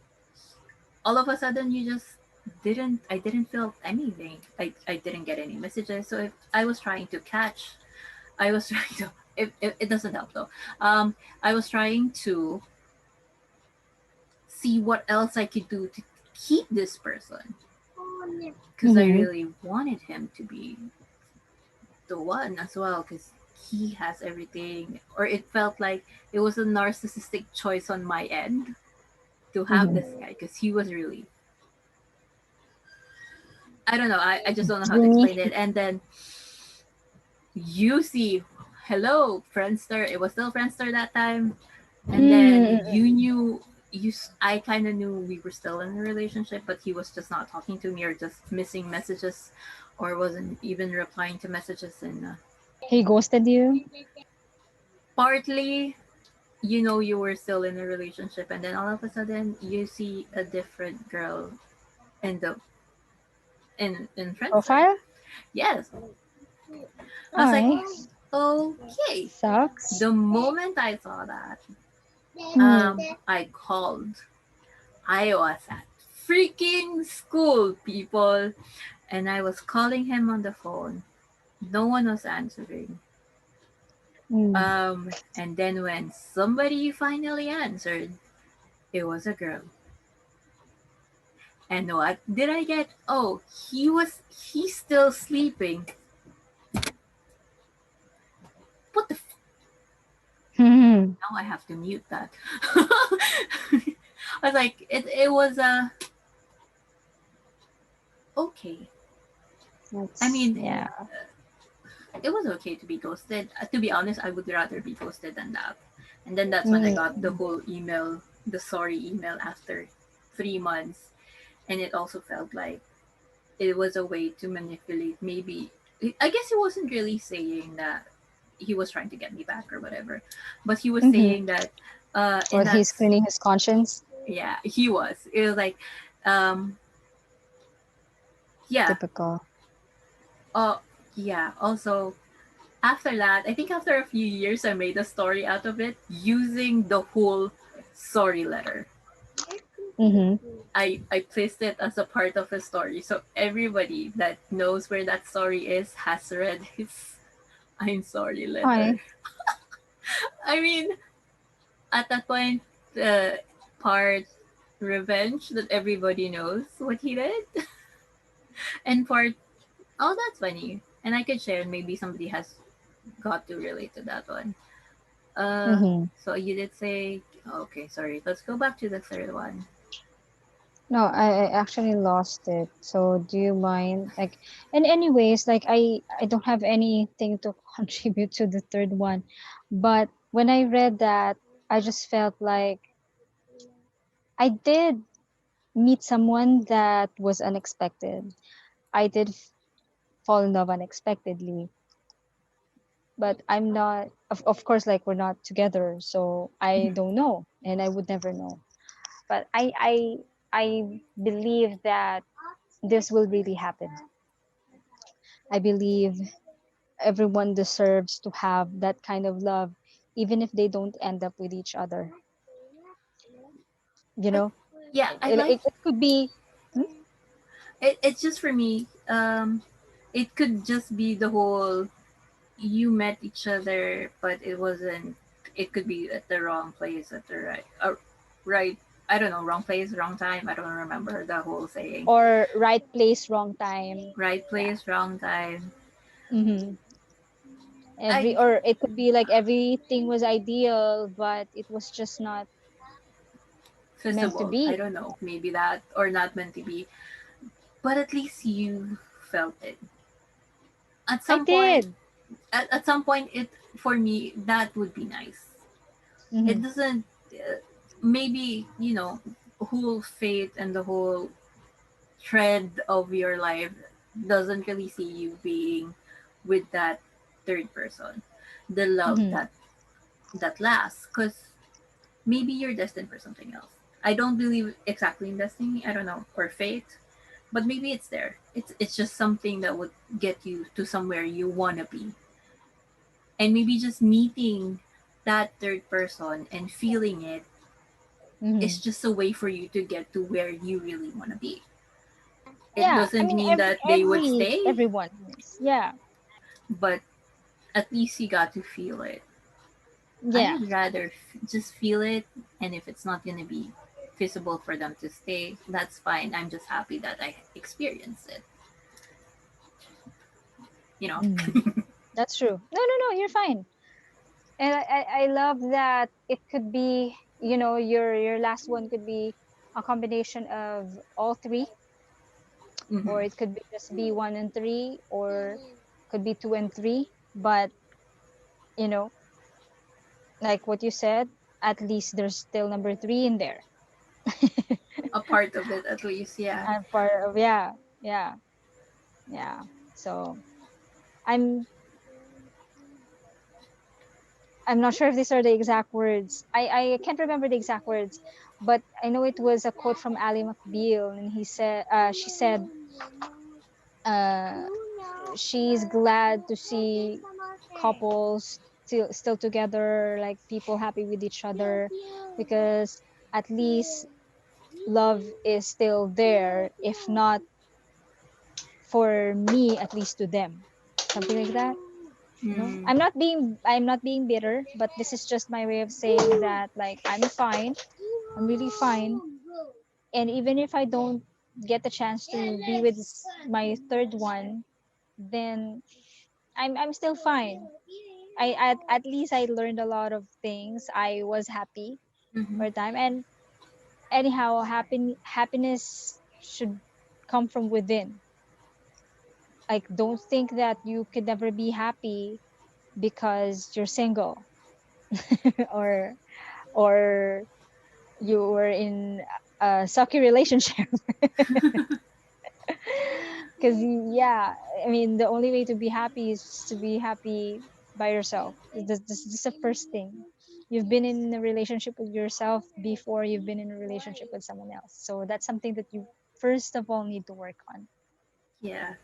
all of a sudden you just didn't. I didn't feel anything. I didn't get any messages. So if I was trying to catch, I was trying to. It doesn't help though. I was trying to see what else I could do to keep this person because I Hmm. really wanted him to be the one as well because he has everything. Or it felt like it was a narcissistic choice on my end to have this Hmm. guy because he was really. I don't know. I just don't know how to Dreamy. explain it. And then you see, hello, Friendster. It was still Friendster that time. And then Mm. you knew I kind of knew we were still in a relationship, but he was just not talking to me or just missing messages or wasn't even replying to messages. And He ghosted you. partly you were still in a relationship, and then all of a sudden you see a different girl in the in Friendster. Profile. Yes, I was like, Ay, okay. sucks. The moment I saw that, Mm. I called. I was at freaking school, people, and I was calling him on the phone. No one was answering. Mm. And then when somebody finally answered, it was a girl. And what did I get? Oh, he's still sleeping. What the Hmm. now I have to mute that. I was like, it was okay. I That's mean, yeah. it was okay to be ghosted. To be honest, I would rather be ghosted than that. And then that's when I got the Mm. whole email, the sorry email after 3 months, and it also felt like it was a way to manipulate. Maybe I guess he wasn't really saying that he was trying to get me back or whatever, but he was Hmm. saying that Or in that he's cleaning his conscience. yeah, he was. It was like, um, yeah, Typical. oh, yeah. Also, after that, I think after a few years, I made a story out of it using the whole sorry letter. Mhm. I placed it as a part of a story. So everybody that knows where that story is has read his I'm sorry letter. Fine. I mean, at that point, the part revenge that everybody knows what he did, and part oh that's funny, and I could share. Maybe somebody has got to relate to that one. Mhm. So you did say okay. Sorry. Let's go back to the third one. No, I actually lost it. So do you mind? Like, and anyways, like I don't have anything to contribute to the third one, but when I read that, I just felt like I did meet someone that was unexpected. I did fall in love unexpectedly, but I'm not. Of course, like we're not together, so I Mhm. don't know, and I would never know. But I believe that this will really happen. I believe everyone deserves to have that kind of love, even if they don't end up with each other. You I, know, yeah, I it, like it, it could be. Hmm? it. It's just for me. It could just be the whole you met each other, but it wasn't. It could be at the wrong place at the right. I don't know, wrong place, wrong time. I don't remember the whole saying. Or right place, wrong time. Right Yeah. place, wrong time. Mm-hmm. Every I or it could be like everything was ideal, but it was just not meant to feasible. I be. don't know, maybe that or not meant to be. But at least you felt it. At I some point, did. at some point, it for me that would be nice. Mm-hmm. It doesn't. Maybe whole fate and the whole thread of your life doesn't really see you being with that third person, the love Mm-hmm. that lasts, because maybe you're destined for something else. I don't believe exactly in destiny. I don't know, or fate, but maybe it's there. It's just something that would get you to somewhere you wanna be, and maybe just meeting that third person and feeling it is Mm-hmm. just a way for you to get to where you really wanna be. It Yeah. I doesn't mean, mean that they would stay, everyone is. Yeah. but at least you got to feel it. I Yeah. would rather just feel it, and if it's not gonna be feasible for them to stay, that's fine. I'm just happy that I experienced it. You know. Mm. That's true. No, no, no. You're fine. And I love that it could be, your last one could be a combination of all three, Hmm. or it could be just be one and three, or could be two and three. But you know, like what you said, at least there's still number three in there. A part of it, at least. Yeah. And part of, yeah, yeah, yeah. So I'm I'm not sure if these are the exact words. I can't remember the exact words, but I know it was a quote from Ali McBeal, and she said, uh, she's glad to see couples still together, like people happy with each other, because at least love is still there, if not for me, at least to them, something like that. Mm. I'm not being bitter, but this is just my way of saying that, like, I'm fine. I'm really fine. And even if I don't get the chance to be with my third one, then I'm still fine. At least I learned a lot of things. I was happy Hmm. for a time. And anyhow, happiness should come from within. Like, don't think that you could never be happy because you're single, or or you were in a sucky relationship. Because, yeah, I mean, the only way to be happy is to be happy by yourself. This is the first thing. You've been in a relationship with yourself before you've been in a relationship with someone else. So that's something that you first of all need to work on. Yeah.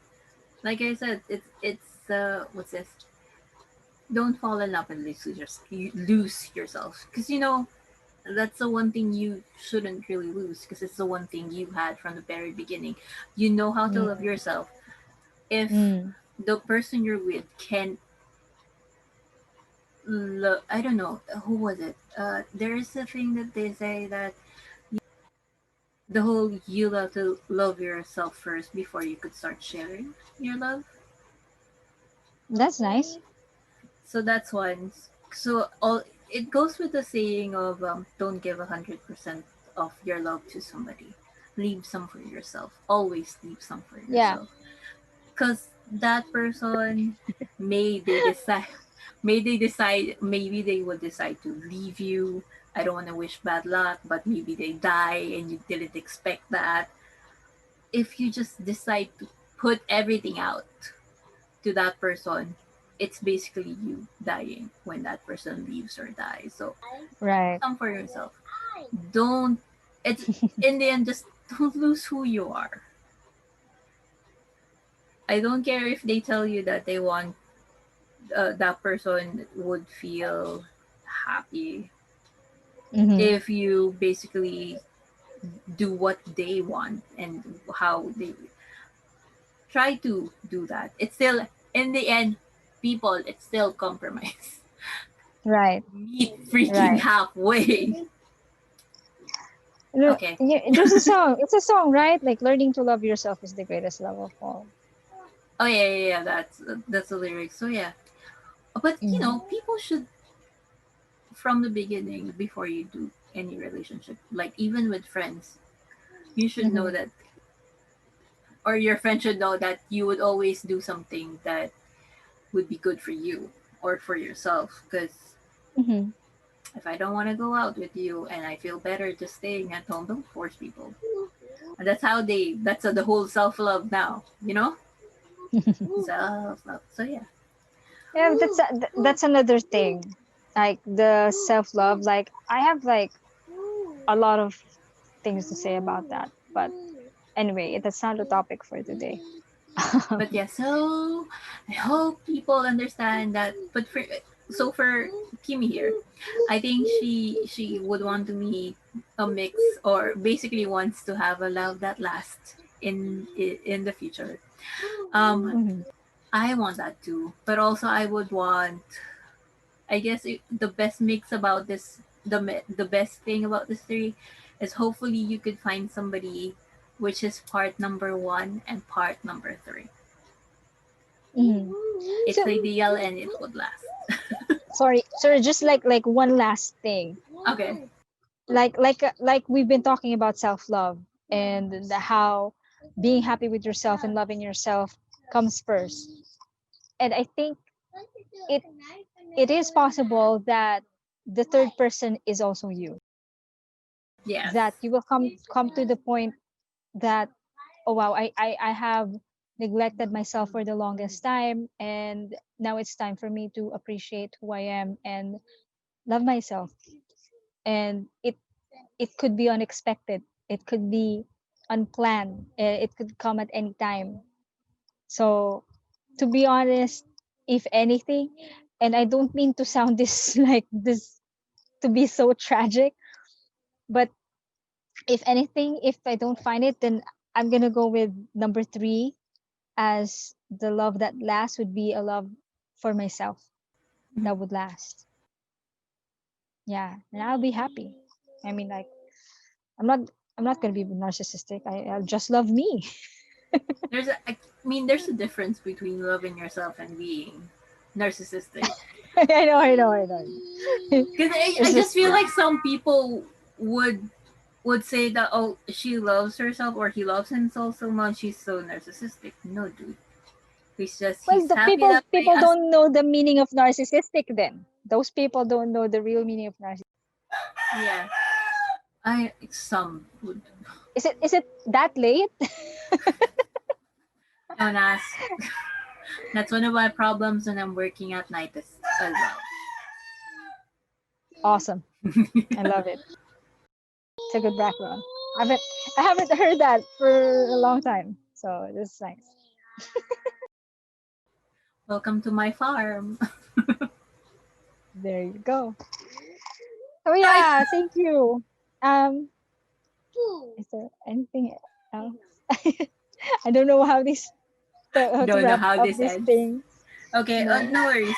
Like I said, it's what's this? Don't fall in love and lose yourself, because that's the one thing you shouldn't really lose because it's the one thing you had from the very beginning. You know how to love Mm. yourself. If Mm. the person you're with can I don't know who was it. There is a thing that they say that the whole you have to love yourself first before you could start sharing your love. That's nice. So that's one. So all it goes with the saying of don't give 100% of your love to somebody. Leave some for yourself. Always leave some for Yeah. yourself. Because that person may they decide maybe they would decide to leave you. I don't want to wish bad luck, but maybe they die and you didn't expect that. If you just decide to put everything out to that person, it's basically you dying when that person leaves or dies. So Right. some for yourself. Don't it's in the end just don't lose who you are. I don't care if they tell you that they want that person would feel happy Mm-hmm. if you basically do what they want and how they try to do that. It's still in the end, people. It's still compromise. Right. Meet freaking Right. halfway. Okay. There's a song. It's a song, right? Like learning to love yourself is the greatest love of all. Oh yeah, yeah, yeah. That's the lyrics. So yeah, but Mm. people should from the beginning before you do any relationship, like even with friends, you should know Mm-hmm. that, or your friend should know that you would always do something that would be good for you or for yourself. Because Mm-hmm. if I don't want to go out with you and I feel better just staying at home, don't force people. And that's how that's the whole self love now, self love. So yeah. Yeah, that's another thing. Like the self love. Like I have like a lot of things to say about that, but anyway, that's not the topic for today. But yeah, so I hope people understand that. But for Kimi here, I think she would want to meet a mix, or basically wants to have a love that lasts in the future. Mhm. I want that too, but also I would want. I guess the best mix about this, the best thing about this theory, is hopefully you could find somebody, which is part number one and part number three. Mhm. It's So ideal and it would last. sorry, just like one last thing. Okay. Like we've been talking about self love and how being happy with yourself and loving yourself comes first. And I think it it is possible that the third person is also you. Yes. That you will come to the point that, oh wow, I have neglected myself for the longest time, and now it's time for me to appreciate who I am and love myself. And it could be unexpected, it could be unplanned, it could come at any time. So to be honest, if anything, and I don't mean to sound this like this to be so tragic, but if anything, if I don't find it, then I'm gonna go with number three, as the love that lasts would be a love for myself Mhm. that would last. Yeah, and I'll be happy. I mean, like, I'm not I'm not gonna be narcissistic. I'll just love me. There's a difference between loving yourself and being narcissistic. I know. Because I It's just just feel like some people would say that, oh, she loves herself or he loves himself so much he's so narcissistic. No, dude. well, He's the happy people that way people as don't know the meaning of narcissistic. Then those people don't know the real meaning of narcissistic. yeah. I some would Is it that late? don't ask. That's one of my problems when I'm working at night as well. Awesome. I love it. It's a good background. I haven't I haven't heard that for a long time. So this is nice. Welcome to my farm. There you go. Oh I yeah, thank you. Um, is there anything else? I don't know how this how to don't know wrap how up this this ends. thing. Okay, No, no worries.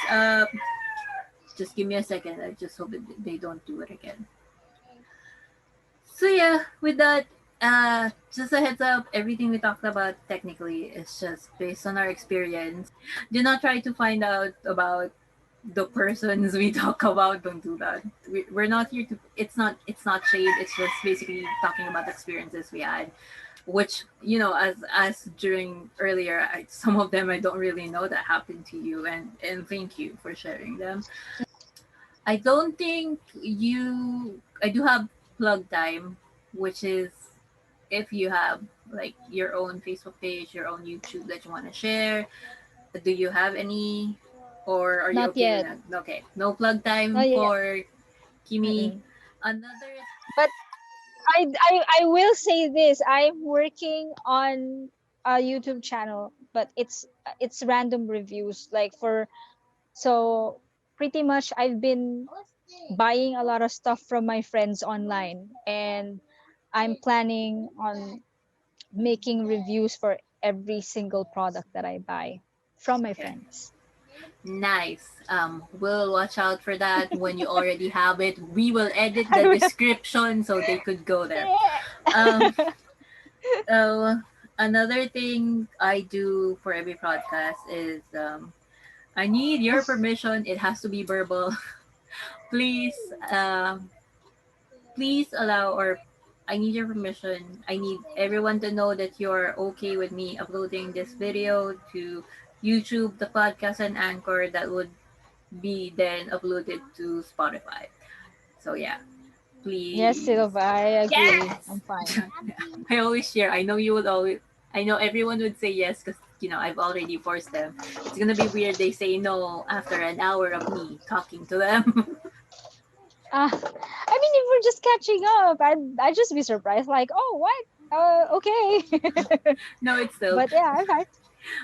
Just give me a second. I just hope they don't do it again. So yeah, with that, just a heads up, everything we talked about technically is just based on our experience. Do not try to find out about the persons we talk about. Don't do that. We're not here to. It's not shade. It's just basically talking about experiences we had, which as during earlier, some of them I don't really know that happened to you, and thank you for sharing them. I don't think you. I do have plug time, which is if you have like your own Facebook page, your own YouTube that you want to share. Do you have any, or are you not okay with yet. that? Okay, no plug time Not yet. for Kimi. Mm-mm. Another. But I will say this. I'm working on a YouTube channel, but it's random reviews. Like for so pretty much I've been buying a lot of stuff from my friends online, and I'm planning on making reviews for every single product that I buy from my Okay. friends. Nice. We'll watch out for that when you already have it. We will edit I the will. description so they could go there. Um, Yeah. so another thing I do for every podcast is I need your permission. It has to be verbal. please, please allow or I need your permission. I need everyone to know that you're okay with me uploading this video to YouTube, the podcast, and Anchor. That would be then uploaded to Spotify. So yeah, Yes, please. Silva, I agree. Yes. I'm fine. I always share. I know you would always. I know everyone would say yes because I've already forced them. It's gonna be weird. They say no after an hour of me talking to them. I mean, if we're just catching up, I'd just be surprised. Like, oh, what? Okay. no, it's still. But yeah, I'm fine.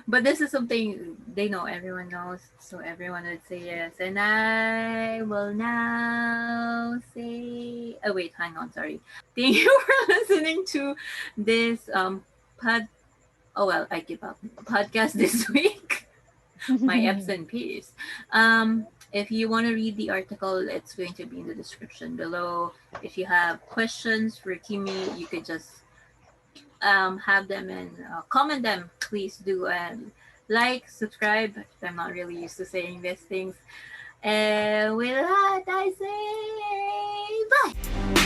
But this is something they know. Everyone knows, so everyone would say yes. And I will now say. Oh wait, hang on. Sorry. Thank you for listening to this pod. Oh well, I give up. Podcast this week. My F's and P's. If you want to read the article, it's going to be in the description below. If you have questions for Kimi, you could just have them and comment them. Please do and like, subscribe. I'm not really used to saying these things. And with that, I say bye.